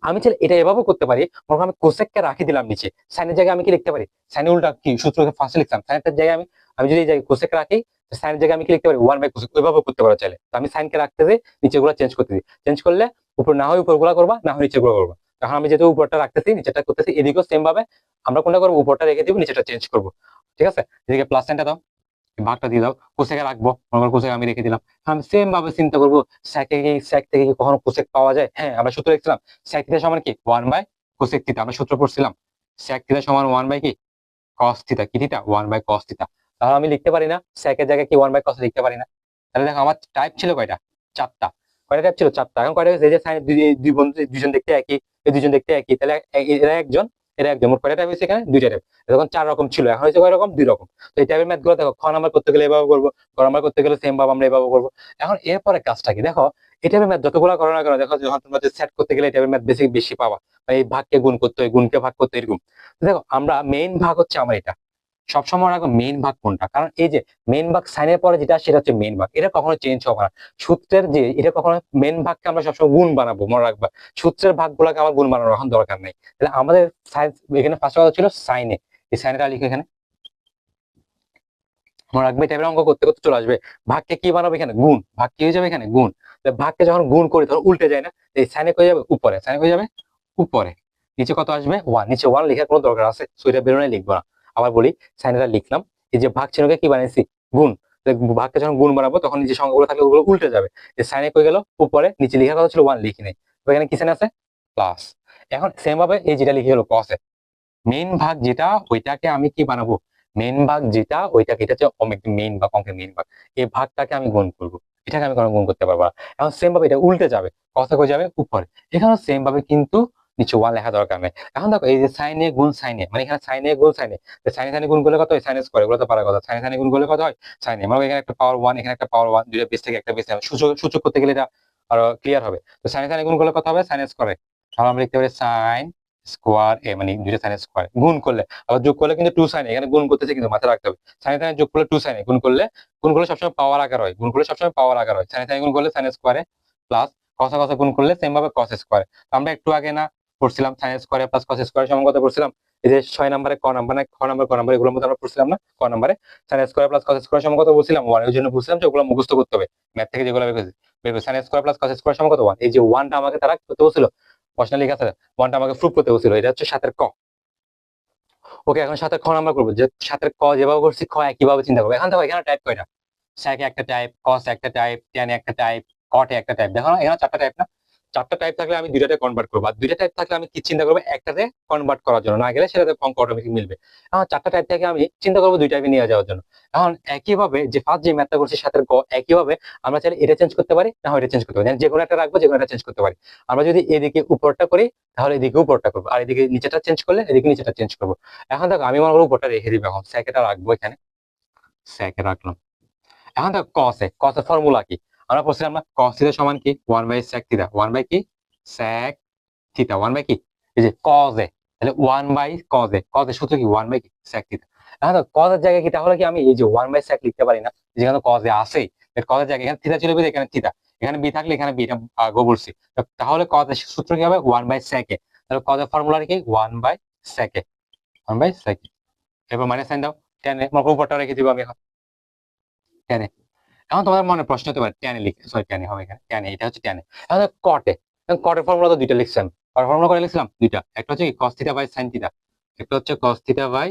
আমি চাইলে এটা এভাবেও করতে পারি, মনে করো আমি কোসেককে রাখি দিলাম নিচে, সাইনের জায়গায় আমি কি লিখতে পারি? সাইনের উল্টা কি সূত্রকে ফার্স্টে লিখতাম, সাইনের জায়গায় আমি, আমি যদি এই জায়গায় কোসেক রাখি, সাইনের জায়গায় আমি কি লিখতে পারি? 1/cosec, ওইভাবে করতে পারো চাইলে। তো আমি সাইনকে রাখতে দিই, নিচে গুলো চেঞ্জ করতে দিই, চেঞ্জ করলে উপর না হয় উপর গুলা করবা, না হয় নিচে গুলো করবা। এখন আমি যেহেতু উপরটা রাখতেছি নিচেটা করতেছি, এদিকেও সেম ভাবে আমরা কোনটা করবো, উপরটা রেখে দিব, নিচেটা চেঞ্জ করবো। ঠিক আছে, এদিকে প্লাস সাইনটা দাও, ভাগটা দিয়ে দাও, কোসেকে রাখবো, মনে করো কোসেক আমি রেখে দিলাম। আমি সেম ভাবে চিন্তা করবো সেক থেকে কি কখনো কোসেক পাওয়া যায়? হ্যাঁ, আমরা সূত্র লিখছিলাম সেক থিটা সমান কি 1/cosec থিটা, আমরা সূত্র পড়ছিলাম সেক থিটা সমান 1 বাই কি কস থিটা, কি থিটা 1/cos থিটা। তাহলে আমি লিখতে পারি না সেকের জায়গায় কি 1/cos লিখতে পারি না? তাহলে দেখো আমার টাইপ ছিল কয়টা? চারটা। কয়টা টাইপ ছিল? চারটা। এখন কয়টা হয়েছে? এই যে সাইন দুই বন্ধু, দুজন দেখতে একই, এই দুজন দেখতে একই, তাহলে এরা একজন, এরা একজন, মোট কয়টা টাইপ হয়েছে এখানে? দুইটা টাইপ। তখন চার রকম ছিল, এখন হয়েছে কয় রকম? দুই রকম। তো এই টাইপের ম্যাথ গুলো দেখো খ নাম্বার করতে গেলে এভাবে করবো, গ নাম্বার করতে গেলে সেম ভাবে আমরা এভাবে করবো। এখন এরপরে কাজটা কি দেখো, এই টাইপের ম্যাথ যতগুলো করো না কেন, দেখো যখন তোমরা সেট করতে গেলে এই টাইপের ম্যাথ বেশি বেশি পাবা। এই ভাগকে গুণ করতে হয়, গুণকে ভাগ করতে হয়, এরকম। দেখো আমরা মেইন ভাগ হচ্ছে আমার এটা, সবসময় রাখবো মেইন ভাগ কোনটা, কারণ এই যে মেইন ভাগ সাইনের পরে যেটা সেটা হচ্ছে মেইন ভাগ, এটা কখনো চেঞ্জ হবে না। সূত্রের যে এটা কখনো মেইন ভাগকে আমরা সবসময় গুণ বানাবো, মনে রাখবা। সূত্রের ভাগগুলোকে আমার গুণ বানানোর এখন দরকার নেই। তাহলে আমাদের এখানে ফার্স্ট কথা ছিল সাইনে, এই সাইনটা লিখে এখানে মনে রাখবে। টাইপের অঙ্ক করতে করতে চলে আসবে, ভাগকে কি বানাবো এখানে? গুণ। ভাগ কি হয়ে যাবে এখানে? গুণ। ভাগকে যখন গুণ করি তখন উল্টে যায় না, এই সাইনে হয়ে যাবে উপরে, সাইনে হয়ে যাবে উপরে, নিচে কত আসবে? ওয়ান। নিচে ওয়ান লেখার কোনো দরকার আছে? সো এটা বেরোনে লিখবো না। আবার বলি, সাইনেটা লিখলাম, এই যে ভাগ চিহ্নকে কি বানাইছি? গুণ। ভাগকে যখন গুণ বানাবো তখন নিচে সংখ্যাগুলো থাকলে ওগুলো উল্টে যাবে। যে সাইনে হয়ে গেল উপরে, নিচে লেখার কথা ছিল ওয়ান, লিখি নাই। এখানে কি সাইন আছে? প্লাস। এখন সেম ভাবে এই যেটা লিখে হলো কসে, মেইন ভাগ যেটা ওইটাকে আমি কি বানাবো? মেইন ভাগ যেটা ওইটাকে, এটা হচ্ছে মেইন ভাগ, অঙ্কের মেইন ভাগ, এই ভাগটাকে আমি গুণ করবো, এটাকে আমি কোনো গুণ করতে পারবো না। এখন সেম ভাবে এটা উল্টে যাবে, কথা কই যাবে উপরে, এখানে সেম ভাবে কিন্তু নিচে ওয়ান লেখা দরকার নেই। এখন দেখো এই যে সাইনে গুণ সাইনে, মানে এখানে সাইনে গুণ সাইনে, সাইনে সাইনে গুণ করলে কত হয়? সাইনে স্কয়ার, এগুলো তো পারার কথা। সাইনে সাইনে গুণ করলে কত হয়? সাইনে, মানে এখানে একটা পাওয়ার ওয়ান, এখানে একটা পাওয়ার ওয়ান, দুইটা বেস থেকে একটা বেস, সূচক সূচক করতে গেলে এটা আরো ক্লিয়ার হবে। তো সাইনে সাইনে গুণ করলে কত হবে? সাইনে স্কয়ার। তাহলে আমরা লিখতে পারি সাইন স্কোয়ার এ, মানে দুইটা সাইন স্কোয়ার। গুণ করলে আবার যোগ করলে কিন্তু টু সাইন, এখানে গুণ করতেছে কিন্তু মাথায় রাখতে হবে। সাইন সাইন যোগ করলে টু সাইন, গুণ করলে সবসময় পাওয়ার আকার হয়, গুণ করলে সবসময় পাওয়ার আকার হয়। সাইন সাইন গুণ করলে সাইন স্কোয়ারে প্লাস কস কস গুণ করলে সেম ভাবে কস স্কোয়ারে। আমরা একটু আগে না পড়ছিলাম সাইন স্কোয়ারে প্লাস কস স্কোয়ারে সমান কত পড়ছিলাম? এই যে 6 নম্বরে ক নাম্বার না খ নাম্বার ক নাম্বার, এগুলোর মধ্যে আমরা পড়ছিলাম না ক নাম্বারে sine square plus cos square সমান কত বলছিলাম? 1। এর জন্য বলছিলাম যে ওগুলো মুখস্থ করতে হবে, ম্যাথ থেকে যেগুলো বের করে sine square plus cos square সমান কত? 1। এই যে 1টা আমাকে তারা করতে বলছিল, প্রশ্ন লেখা আছে, 1টা আমাকে প্রুফ করতে বলছিল, এটা হচ্ছে 7 এর ক। ওকে, এখন 7 এর খ নাম্বার করবো, যে 7 এর ক যেভাবে করছি খ একইভাবে চিন্তা করবো। এখন দেখো এখানে টাইপ কয়টা? সেকে একটা টাইপ, কস একটা টাইপ, ট্যানে একটা টাইপ, কটে একটা টাইপ। দেখো না এখানে চারটা টাইপ না? চারটা টাইপ থাকলে আমি দুইটাতে কনভার্ট করবো, আর দুইটা টাইপ থাকলে আমি কি চিন্তা করবো? একটাতে কনভার্ট করার জন্য, না গেলে সেটাতে অঙ্ক অটোমেটিক মিলবে। এখন চারটা টাইপ থেকে আমি চিন্তা করবো দুই টাইপে নিয়ে যাওয়ার জন্য। এখন একইভাবে যে ফার্স্ট যে ম্যাথটা করছি 7 এর ক, একইভাবে আমরা চাইলে এটা চেঞ্জ করতে পারি, না হয় এটা চেঞ্জ করতে পারি, যে কোনো একটা রাখবো, যে কোনো একটা চেঞ্জ করতে পারি। আমরা যদি এদিকে উপরটা করি তাহলে এদিকে উপরটা করবো, আর এদিকে নিচেটা চেঞ্জ করলে এদিকে নিচেটা চেঞ্জ করবো। এখন দেখো আমি মনে করবো উপরটা রেখে দিবো, এখন স্যাকেটা রাখবো এখানে, স্যাকে রাখলাম। এখন দেখো কসে, কসের ফর্মুলা কি? আমরা বলছিলাম না cos থিটা সমান কি 1 বাই sec থিটা, 1 বাই কি sec থিটা, 1 বাই কি এই যে cos এ, তাহলে 1 বাই cos এ, cos এর সূত্র কি 1 বাই কি sec থিটা। এখন cos এর জায়গায় কি তাহলে কি আমি এই যে 1 বাই sec লিখতে পারি না, যেখানে cos এ আছেই, cos এর জায়গায় এখানে থিটা ছিল বলে এখানে থিটা, এখানে বি থাকলে এখানে বি, এটা আগেও বলছি। তাহলে cos এর সূত্র কি হবে 1 বাই sec এ, তাহলে cos এর ফর্মুলা কি 1 by sec a, 1 by sec a. এরপর মাইনাস সাইন দাও, tan এ মনে করো উপরটা রেখে দিব আমি এখন tan এ। এখন তোমাদের মনে প্রশ্ন হতে পারে tan এ লিখে, সরি tan এ হবে এখানে, tan এ এটা হচ্ছে tan এ। এখন cot এ, এখন cot এর ফর্মুলা তো দুইটা লিখছিলাম, cot ফর্মুলা করে লিখছিলাম দুইটা, একটা হচ্ছে কি cos theta by sin theta, একটা হচ্ছে cos theta by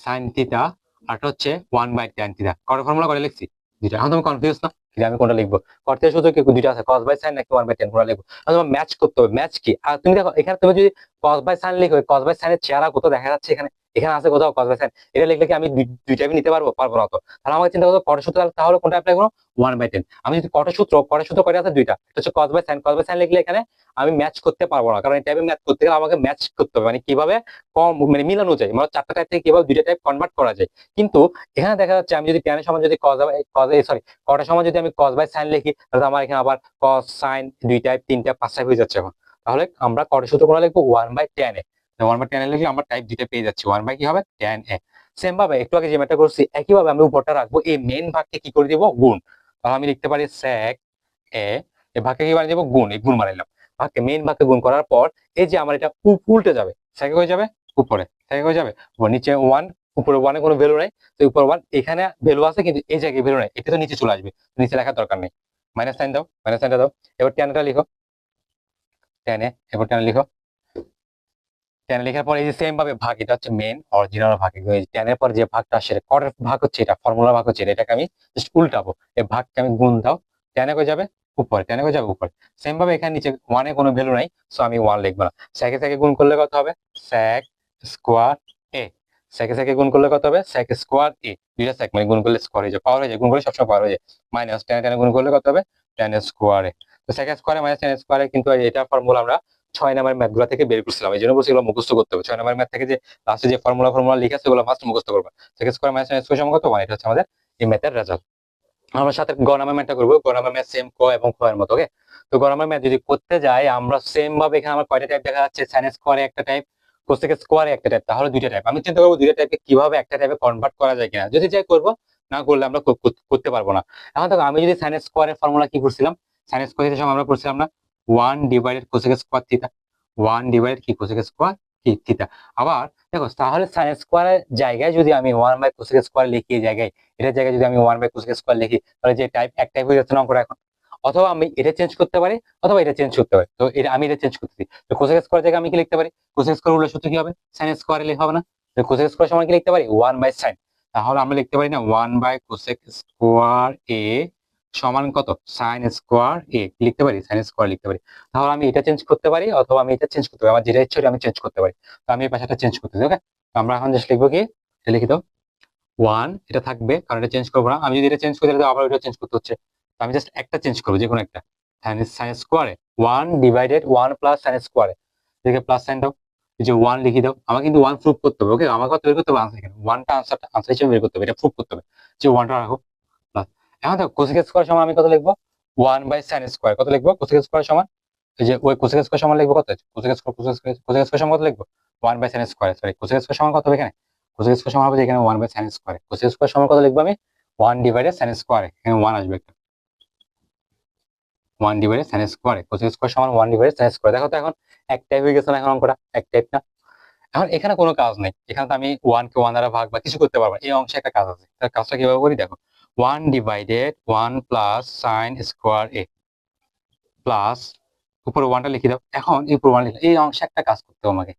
sin theta, আর হচ্ছে 1 বাই tan থিটা, cot এর ফর্মুলা করে লিখছি দুইটা। এখন তুমি কনফিউজ না যে আমি কোনটা লিখবো, cot এর সূত্র কি দুইটা আছে, cos বাই sin নাকি 1 বাই tan, কোনটা লিখবো? এখন তোমার ম্যাচ করতে হবে, ম্যাচ কি? আর তুমি দেখো এখানে তুমি যদি cos বাই sin লিখো, cos বাই sin এর চেহারা কোথাও দেখা যাচ্ছে এখানে, এখানে আছে কোথাও cos বাই sin, এটা লিখলে কি আমি দুইটাই নিতে পারবো? পারবো না তো। তাহলে আমাকে চিন্তা করতে cot এর সূত্র তাহলে কোনটা অ্যাপ্লাই করবো? 1 বাই 10। আমি যদি cot এর সূত্র কয়টা আছে? দুইটা, একটা হচ্ছে cos by sin, cos by sin লিখলে এখানে আমি ম্যাচ করতে পারবো না, কারণ এই টাইপে ম্যাচ করতে গেলে আমাকে ম্যাচ করতে হবে, মানে কিভাবে কম মানে মিলানো যায়, মানে চারটা টাইপ থেকে কিভাবে দুইটা টাইপ কনভার্ট করা যায়। কিন্তু এখানে দেখা যাচ্ছে আমি যদি tan এর সমান যদি cos সরি cot এর সমান যদি আমি cos বাই sin লিখি, তাহলে আমার এখানে আবার cos sin দুই টাইপ তিন টাইপ পাঁচ টাইপ হয়ে যাচ্ছে এখন। তাহলে আমরা cot এর সূত্র কোনটা লিখবো? 1 by tan a. 1 by tan a লিখলে আমরা টাইপ দুইটা পেয়ে যাচ্ছি, 1 বাই কি হবে tan এ। সেম ভাবে একটু আগে যে ম্যাথটা করছি একইভাবে আমি উপরটা রাখবো, এই মেইন ভাগকে কি করে দিব? গুণ। তাহলে আমি লিখতে পারি sec এ, এই ভাগকে কি বানিয়ে দেবো? গুণ, এই গুণ বানাইলাম ভাগকে, মেইন ভাগকে গুণ করার পর এই যে আমার এটা উল্টে যাবে, sec হয়ে যাবে উপরে, sec হয়ে যাবে নিচে 1, উপরে 1 এ কোনো ভ্যালু নাই, তো উপরে 1 এখানে ভ্যালু আছে কিন্তু এই জায়গায় ভ্যালু নাই, এটা তো নিচে চলে আসবে, নিচে লেখার দরকার নেই। মাইনাস সাইন দাও, মাইনাস সাইনটা দাও। এবার tan টা লিখো, tan এ, এবার tan লিখো, tan লেখার পর এই যে সেম ভাবে ভাগ, এটা হচ্ছে মেইন অরিজিনাল ভাগ, tan এর পর যে ভাগটা আসে cot এর ভাগ হচ্ছে এটা, ফর্মুলা ভাগ হচ্ছে এটা, এটাকে আমি জাস্ট উল্টাবো, এই ভাগকে আমি গুণ দাও, tan এ কই যাবে উপরে, tan এ কই যাবে উপরে। সেম ভাবে এখানে নিচে 1 এ কোনো ভ্যালু নাই, সো আমি 1 লিখব না। sec এ গুণ করলে কত হবে? sec স্কয়ার a, sec এ গুণ করলে কত হবে? sec স্কয়ার a, দুইটা sec মানে গুণ করলে স্কয়ার হয়ে যায়, পাওয়ার হয়ে যায়, গুণ করলে সবসময় পাওয়ার হয়ে যায়। মাইনাস tan এ গুণ করলে কত হবে? tan স্কয়ার a, তো sec square minus tan square, কিন্তু এটা ফর্মুলা আমরা 6 নাম্বার ম্যাথ গুলা থেকে বের করছিলাম, এই জন্য বলছি এগুলো মুখস্থ করতে হবে। 6 নাম্বার ম্যাথ থেকে যে লাস্টে যে ফর্মুলা লিখা আছে ওগুলো ফার্স্ট মুখস্থ করবা। sec square minus tan square সমান কত? 1, এটা হচ্ছে আমাদের এই ম্যাথের রেজাল্ট। আমরা সাথে গ নাম্বার ম্যাথটা করবো, গ নাম্বার ম্যাথ সেম ক এবং খ এর মতো, ওকে। তো গ নাম্বার ম্যাথ যদি করতে যাই আমরা সেম ভাবে, এখানে আমার কয়টা টাইপ দেখা যাচ্ছে? sin স্কয়ারে একটা টাইপ, cosec স্কয়ারে একটা টাইপ, তাহলে দুইটা টাইপ। আমি চিন্তা করবো দুইটা টাইপকে কিভাবে একটা টাইপে কনভার্ট করা যায় কিনা, যদি যাই করবো, না করলে আমরা করতে পারবো না। এখন দেখো আমি যদি sin স্কয়ারের ফর্মুলা কি করছিলাম, sin স্কয়ার থিটা সমান আমরা করছিলাম না 1 divided cosec square theta, 1 divided কি cosec স্কয়ার কি থিটা। আবার দেখো তাহলে sin স্কয়ারের জায়গায় যদি আমি 1 বাই cosec স্কয়ার লিখি, এই জায়গায় এটার জায়গায় যদি আমি 1 বাই cosec স্কয়ার লিখি, তাহলে যে টাইপ এক টাইপ হয়ে যাচ্ছে না অঙ্কটা এখন। অথবা আমি এটা চেঞ্জ করতে পারি, অথবা এটা চেঞ্জ করতে পারি, তো এটা আমি এটা চেঞ্জ করতেছি। তো cosec স্কয়ার জায়গায় আমি কি লিখতে পারি? cosec স্কয়ার উল্টা সূত্র কি হবে? sin স্কয়ার লিখা হবে না? তো cosec স্কয়ার সমান কি লিখতে পারি? 1 বাই sin। তাহলে আমরা লিখতে পারি না 1 বাই cosec স্কয়ার a সমান কত? sin স্কয়ার a লিখতে পারি, sin স্কয়ার লিখতে পারি। তাহলে আমি এটা চেঞ্জ করতে পারি, অথবা আমি এটা চেঞ্জ করতে পারি, আমার যেটা ইচ্ছে আমি চেঞ্জ করতে পারি। তো আমি এই পাশাটা চেঞ্জ করতেছি, ওকে। তো আমরা এখন জাস্ট লিখবো কি, এটা লিখে দাও 1, এটা থাকবে কারণ এটা চেঞ্জ করবো না। আমি যদি এটা চেঞ্জ করি তাহলে আবার এটা চেঞ্জ করতে হচ্ছে, তো আমি জাস্ট একটা চেঞ্জ করবো, যে কোনো একটা, sin স্কয়ারে 1 ডিভাইডেড 1 প্লাস sin স্কয়ারে, এদিকে প্লাস সাইন দাও, এই যে 1 লিখে দাও। আমাকে কিন্তু 1 প্রুফ করতে হবে, ওকে। আমাকে কত বের করতে হবে? আনসার, এখানে 1টা আনসার হিসেবে বের করতে হবে, এটা প্রুফ করতে হবে, যে 1টা রাখো প্লাস। এখন দেখো cosec স্কয়ার সমান আমি কত লিখবো? 1 বাই sin স্কয়ার, কত লিখবো? cosec স্কয়ার সমান, এই যে ওই cosec স্কয়ার সমান লিখবো কত? cosec স্কয়ার সমান কত লিখবো? 1 by sin square, sorry cosec square সমান কত হবে এখানে? cosec স্কয়ার সমান হবে এখানে 1 by sin square, cosec square সমান কত লিখবো আমি? 1 ডিভাইডেড sin স্কয়ার, এখানে 1 আসবে একটা, 1 divided sin square, cosec square সমান 1 ডিভাইডেড sin স্কয়ার। দেখো তো এখন এক টাইপ হয়ে গেছে না এখন অঙ্কটা? এক টাইপ না? এখন এখানে কোনো কাজ নেই, এখানে তো আমি 1 কে 1 দ্বারা ভাগ বা কিছু করতে পারবো না, এই অংশে একটা কাজ আছে। তার কাজটা কিভাবে করি দেখো, 1 divided 1 plus sin square a plus, উপরে 1টা লিখে দাও। এখন এই উপরে 1 লিখে, এই অংশে একটা কাজ করতে হবে আমাকে,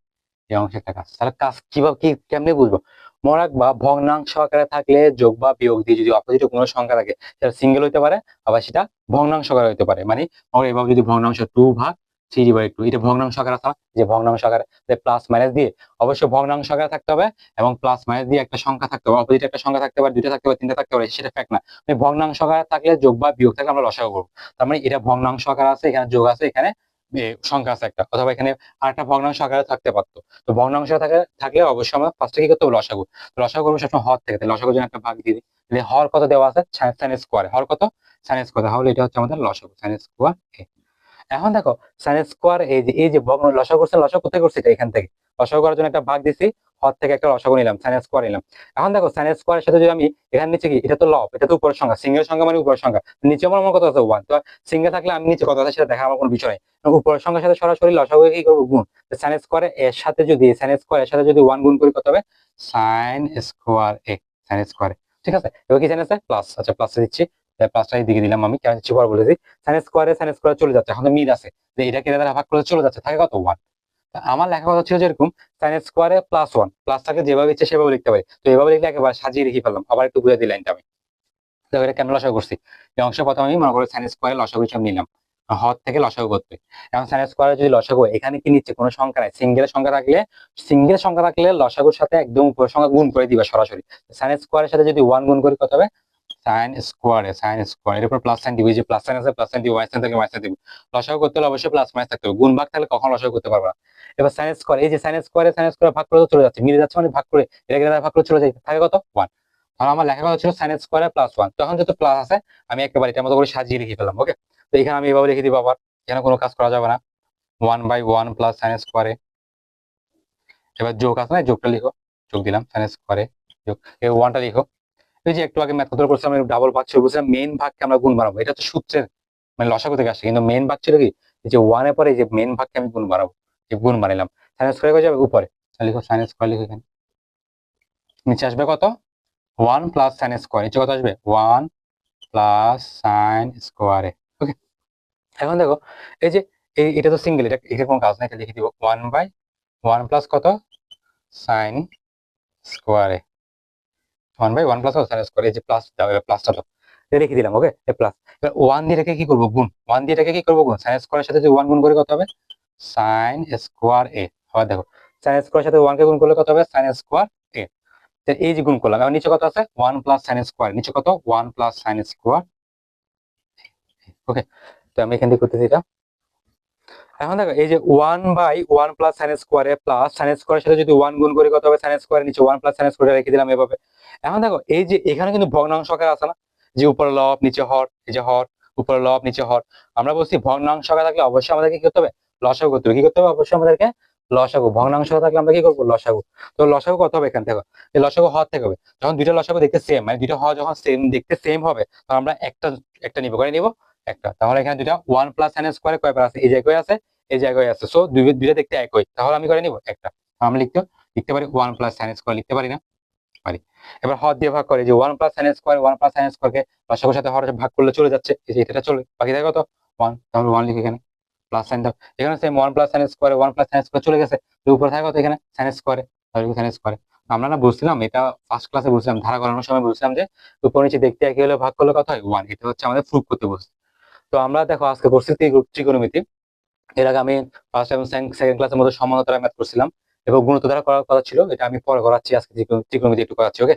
এই অংশে একটা কাজ। তাহলে কাজ কিভাবে কি কেমনে বুঝবো? মনে রাখবা ভগ্নাংশ আকারে থাকলে যোগ বা বিয়োগ দিয়ে, যদি অপোজিটে কোনো সংখ্যা থাকে সেটা সিঙ্গেল হইতে পারে, আবার সেটা ভগ্নাংশ আকারে হইতে পারে। মানে এভাবে যদি ভগ্নাংশ 2 ভাগ 3/2, এটা ভগ্নাংশ আকারে আছে না, যে ভগ্নাংশ আকারে প্লাস মাইনাস দিয়ে, অবশ্যই ভগ্নাংশ আকারে থাকতে হবে, এবং প্লাস মাইনাস দিয়ে একটা সংখ্যা থাকতে হবে, অপোজিটে একটা সংখ্যা থাকতে পারে, দুইটা থাকতে পারে, তিনটা থাকতে পারে, সেটা ফ্যাক্ট না। ভগ্নাংশ আকারে থাকলে যোগ বা বিয়োগ থাকলে আমরা লসাগু করবো। তার মানে এটা ভগ্নাংশ আকারে আছে, এখানে যোগ আছে, এখানে সংখ্যা আছে একটা, অথবা এখানে আরেকটা ভগ্নাংশ আকারে থাকতে পারতো। তো ভগ্নাংশ থাকলে অবশ্যই আমরা ফার্স্টে কি করতে হবে, লসাগু। তো লসাগু করবো সবসময় হর থেকে, তাহলে লসাগুর জন্য একটা ভাগ দিয়ে দিই। তাহলে হর কত দেওয়া আছে, সাইন স্কোয়ারে, হর কত সাইন স্কোয়ার, তাহলে এটা হচ্ছে আমাদের লসাগু সাইন স্কোয়ার। এখন দেখো সাইন স্কোয়ার, এই যে ভগ্ন লসাগু করছে, লসাগু কোথায় করছি, এটা এখান থেকে। লসাগু করার জন্য একটা ভাগ দিছি, হর থেকে একটা লসাগু নিলাম, সাইন স্কোয়ার নিলাম। এখন দেখো সাইন স্কোয়ারের সাথে যদি আমি এখানে নিচে কি, এটা তো লব, এটা তো উপরের সংখ্যা, সিঙ্গেল সংখ্যা মানে উপরের সংখ্যা, নিচে আমার কত আছে 1, তো সিঙ্গেল থাকলে আমি নিচে কত আছে সেটা দেখা আমার কোনো বিষয় নেই। উপরের সংখ্যার সাথে সরাসরি লসাগু কি করবো, গুণ। সাইন স্কোয়ারে এর সাথে যদি, সাইন স্কোয়ার এর সাথে যদি 1 গুণ করি কত হবে, সাইন স্কোয়ার এ, সাইন স্কোয়ারে। ঠিক আছে, এবার কি সাইন আছে প্লাস, আচ্ছা প্লাসে দিচ্ছি, প্লাসটা দিকে দিলাম আমি, কেন দিচ্ছি পরে বলেছি। সাইন স্কোয়ারে চলে যাচ্ছে, এখন তো মিল আছে, যে এটাকে এটা দ্বারা ভাগ করে চলে যাচ্ছে, থাকে কত 1। আমার লেখা কথা ছিল যেরকম সাইন স্কোয়ারে +1, প্লাসটাকে যেভাবে ইচ্ছে সেভাবে লিখতে পারি, তো এভাবে লিখলে একেবারে সাজিয়ে লিখে ফেললাম, আবার একটু বুঝে দিই লাইনটা আমি। তো এটা কেন লসাগু করছি, এই অংশ প্রথমে আমি মনে করি সাইন স্কোয়ারে লসাগু হিসাবে নিলাম, হর থেকে লসাগু করতে। এখন সাইন স্কোয়ারে যদি লসাগু, এখানে কি নিচ্ছে কোনো সংখ্যা নাই, সিঙ্গেল সংখ্যা থাকলে লসাগুর সাথে একদম উপরের সংখ্যা গুণ করে দিবা সরাসরি। সাইন স্কোয়ারের সাথে যদি 1 গুণ করি কত হবে, সাইন স্কোয়ার এর উপর প্লাস সাইন দিব, যে প্লাস সাইন আছে প্লাস সাইন দিব, মাইনাস সাইন থাকলে মাইনাস সাইন দিব। লসাগু করতে হলে অবশ্যই প্লাস মাইনাস থাকতে হবে, গুণ ভাগ থাকলে কখনো লসাগু করতে পারবে না। এবার সাইন স্কোয়ার, এই যে সাইন স্কোয়ারে ভাগ করে চলে যাচ্ছে, মিলে যাচ্ছে মানে ভাগ করে, এটাকে ভাগ করে চলে যায়, থাকে কত 1। আর আমার লেখা কথা ছিল সাইন স্কোয়ারে +1, তখন যেহেতু প্লাস আছে আমি একেবারে এটার মতো করে সাজিয়ে লিখে ফেললাম। ওকে, তো এখানে আমি এভাবে লিখে দিব, আবার এখানে কোনো কাজ করা যাবে না, 1/1 প্লাস সাইন স্কোয়ারে। এবার যোগ আছে না, যোগটা লিখো, যোগ দিলাম সাইন স্কোয়ারে, যোগ এই 1টা লিখো। এই যে একটু আগে ম্যাথ কথা বলছিলাম ডাবল ভাগ ছিল, বলছিলাম মেইন ভাগকে আমরা গুণ বানাবো, এটা তো সূত্রের মানে লসাগু থেকে আসছে, কিন্তু মেইন ভাগ ছিল কি, এই যে 1 এর পরে এই যে মেইন ভাগকে আমি গুণ বানাবো, যে গুণ বানালাম। সাইন স্কোয়ার হয়ে যাবে উপরে, লিখো সাইন স্কোয়ার, লিখো এখানে, নিচে আসবে কত 1 প্লাস সাইন স্কোয়ার, নিচে কত আসবে 1 প্লাস সাইন স্কোয়ারে। ওকে, এখন দেখো এই যে এটা তো সিঙ্গেল, এটা কোনো কাজ নাই, এটা লিখে দিব 1/1 প্লাস কত সাইন স্কোয়ারে, 1/1 প্লাস সাইন স্কোয়ার, এই যে প্লাস দাও, এবার প্লাসটা দাও, এটা রেখে দিলাম। ওকে, এই প্লাস, এবার 1 দিয়ে এটাকে কি করবো, গুণ, 1 দিয়ে এটাকে কি করবো, গুণ। সাইন স্কোয়ারের সাথে যদি 1 গুণ করে কত হবে, সাইন স্কোয়ার এ। আবার দেখো সাইন স্কোয়ারের সাথে 1 কে গুণ করলে কত হবে, সাইন স্কোয়ার এ। এই যে গুণ করলাম, এখন নিচে কত আছে 1 প্লাস সাইন স্কোয়ার, নিচে কত 1 প্লাস সাইন স্কোয়ার। ওকে, তো আমি এখান থেকে করতেছি এটা। এখন দেখো এই যে 1/1 প্লাস সাইন স্কোয়ারে, প্লাস সাইন স্কোয়ারের সাথে যদি 1 গুণ করি কত হবে, সাইন স্কোয়ার, নিচে 1 প্লাস সাইন স্কোয়ার রেখে দিলাম এভাবে। এখন দেখো এই যে এখানে কিন্তু ভগ্নাংশ আকারে আছে না, যে উপরে লব নিচে হর, এই যে হর, উপরে লব নিচে হর। আমরা বলছি ভগ্নাংশ আকারে থাকলে অবশ্যই আমাদেরকে কি করতে হবে, লসাগু করতে হবে। কি করতে হবে, অবশ্যই আমাদেরকে লসাগু। ভগ্নাংশ থাকলে আমরা কি করবো, লসাগু। তো লসাগু কত হবে এখান থেকে, এই লসাগু হর থেকে হবে। যখন দুইটা লসাগু দেখতে সেম, মানে দুইটা হর যখন দেখতে সেম হবে, তখন আমরা একটা একটা নিব, করে নিব একটা। তাহলে এখানে দুইটা 1 প্লাস সাইন স্কোয়ারে কয়বার আছে, এই জায়গায় আছে, এই জায়গায় আছে, সো দুইটা দেখতে একই, তাহলে আমি করে নিব একটা। আমরা লিখতে পারি 1 প্লাস সাইন স্কোয়ার, লিখতে পারি না, পারি। এবার হর দিয়ে ভাগ করে, যে 1 plus sine square, 1 plus sine স্কোয়ারকে লসাগুর সাথে হর ভাগ করলে চলে যাচ্ছে, এই যে এটা চলে, বাকি থাকে কত 1, তাহলে 1 লিখে এখানে প্লাস সাইন দাও। এখানে সেম 1 প্লাস সাইন স্কোয়ারে, 1 প্লাস সাইন স্কোয়ার চলে গেছে, তো উপরে থাকে কত এখানে সাইন স্কোয়ারে, তাহলে সাইন স্কোয়ারে। আমরা না বুঝছিলাম, এটা ফার্স্ট ক্লাসে বুঝছিলাম, ধারা করানোর সময় বুঝছিলাম যে উপর নিচে দেখতে একই হলে ভাগ করলে কত হয় 1, এটা হচ্ছে আমাদের প্রুফ করতে বলছে। তো আমরা দেখো আজকে পড়ছি ত্রিকোণমিতি। এর আগে আমি ফার্স্ট এবং সেকেন্ড ক্লাসের মধ্যে সমান্তরাল ম্যাথ করছিলাম, এবং গুণিত দ্বারা করার কথা ছিল, এটা আমি পরে করাচ্ছি, আজকে ত্রিকোণমিতি একটু করাচ্ছি। ওকে।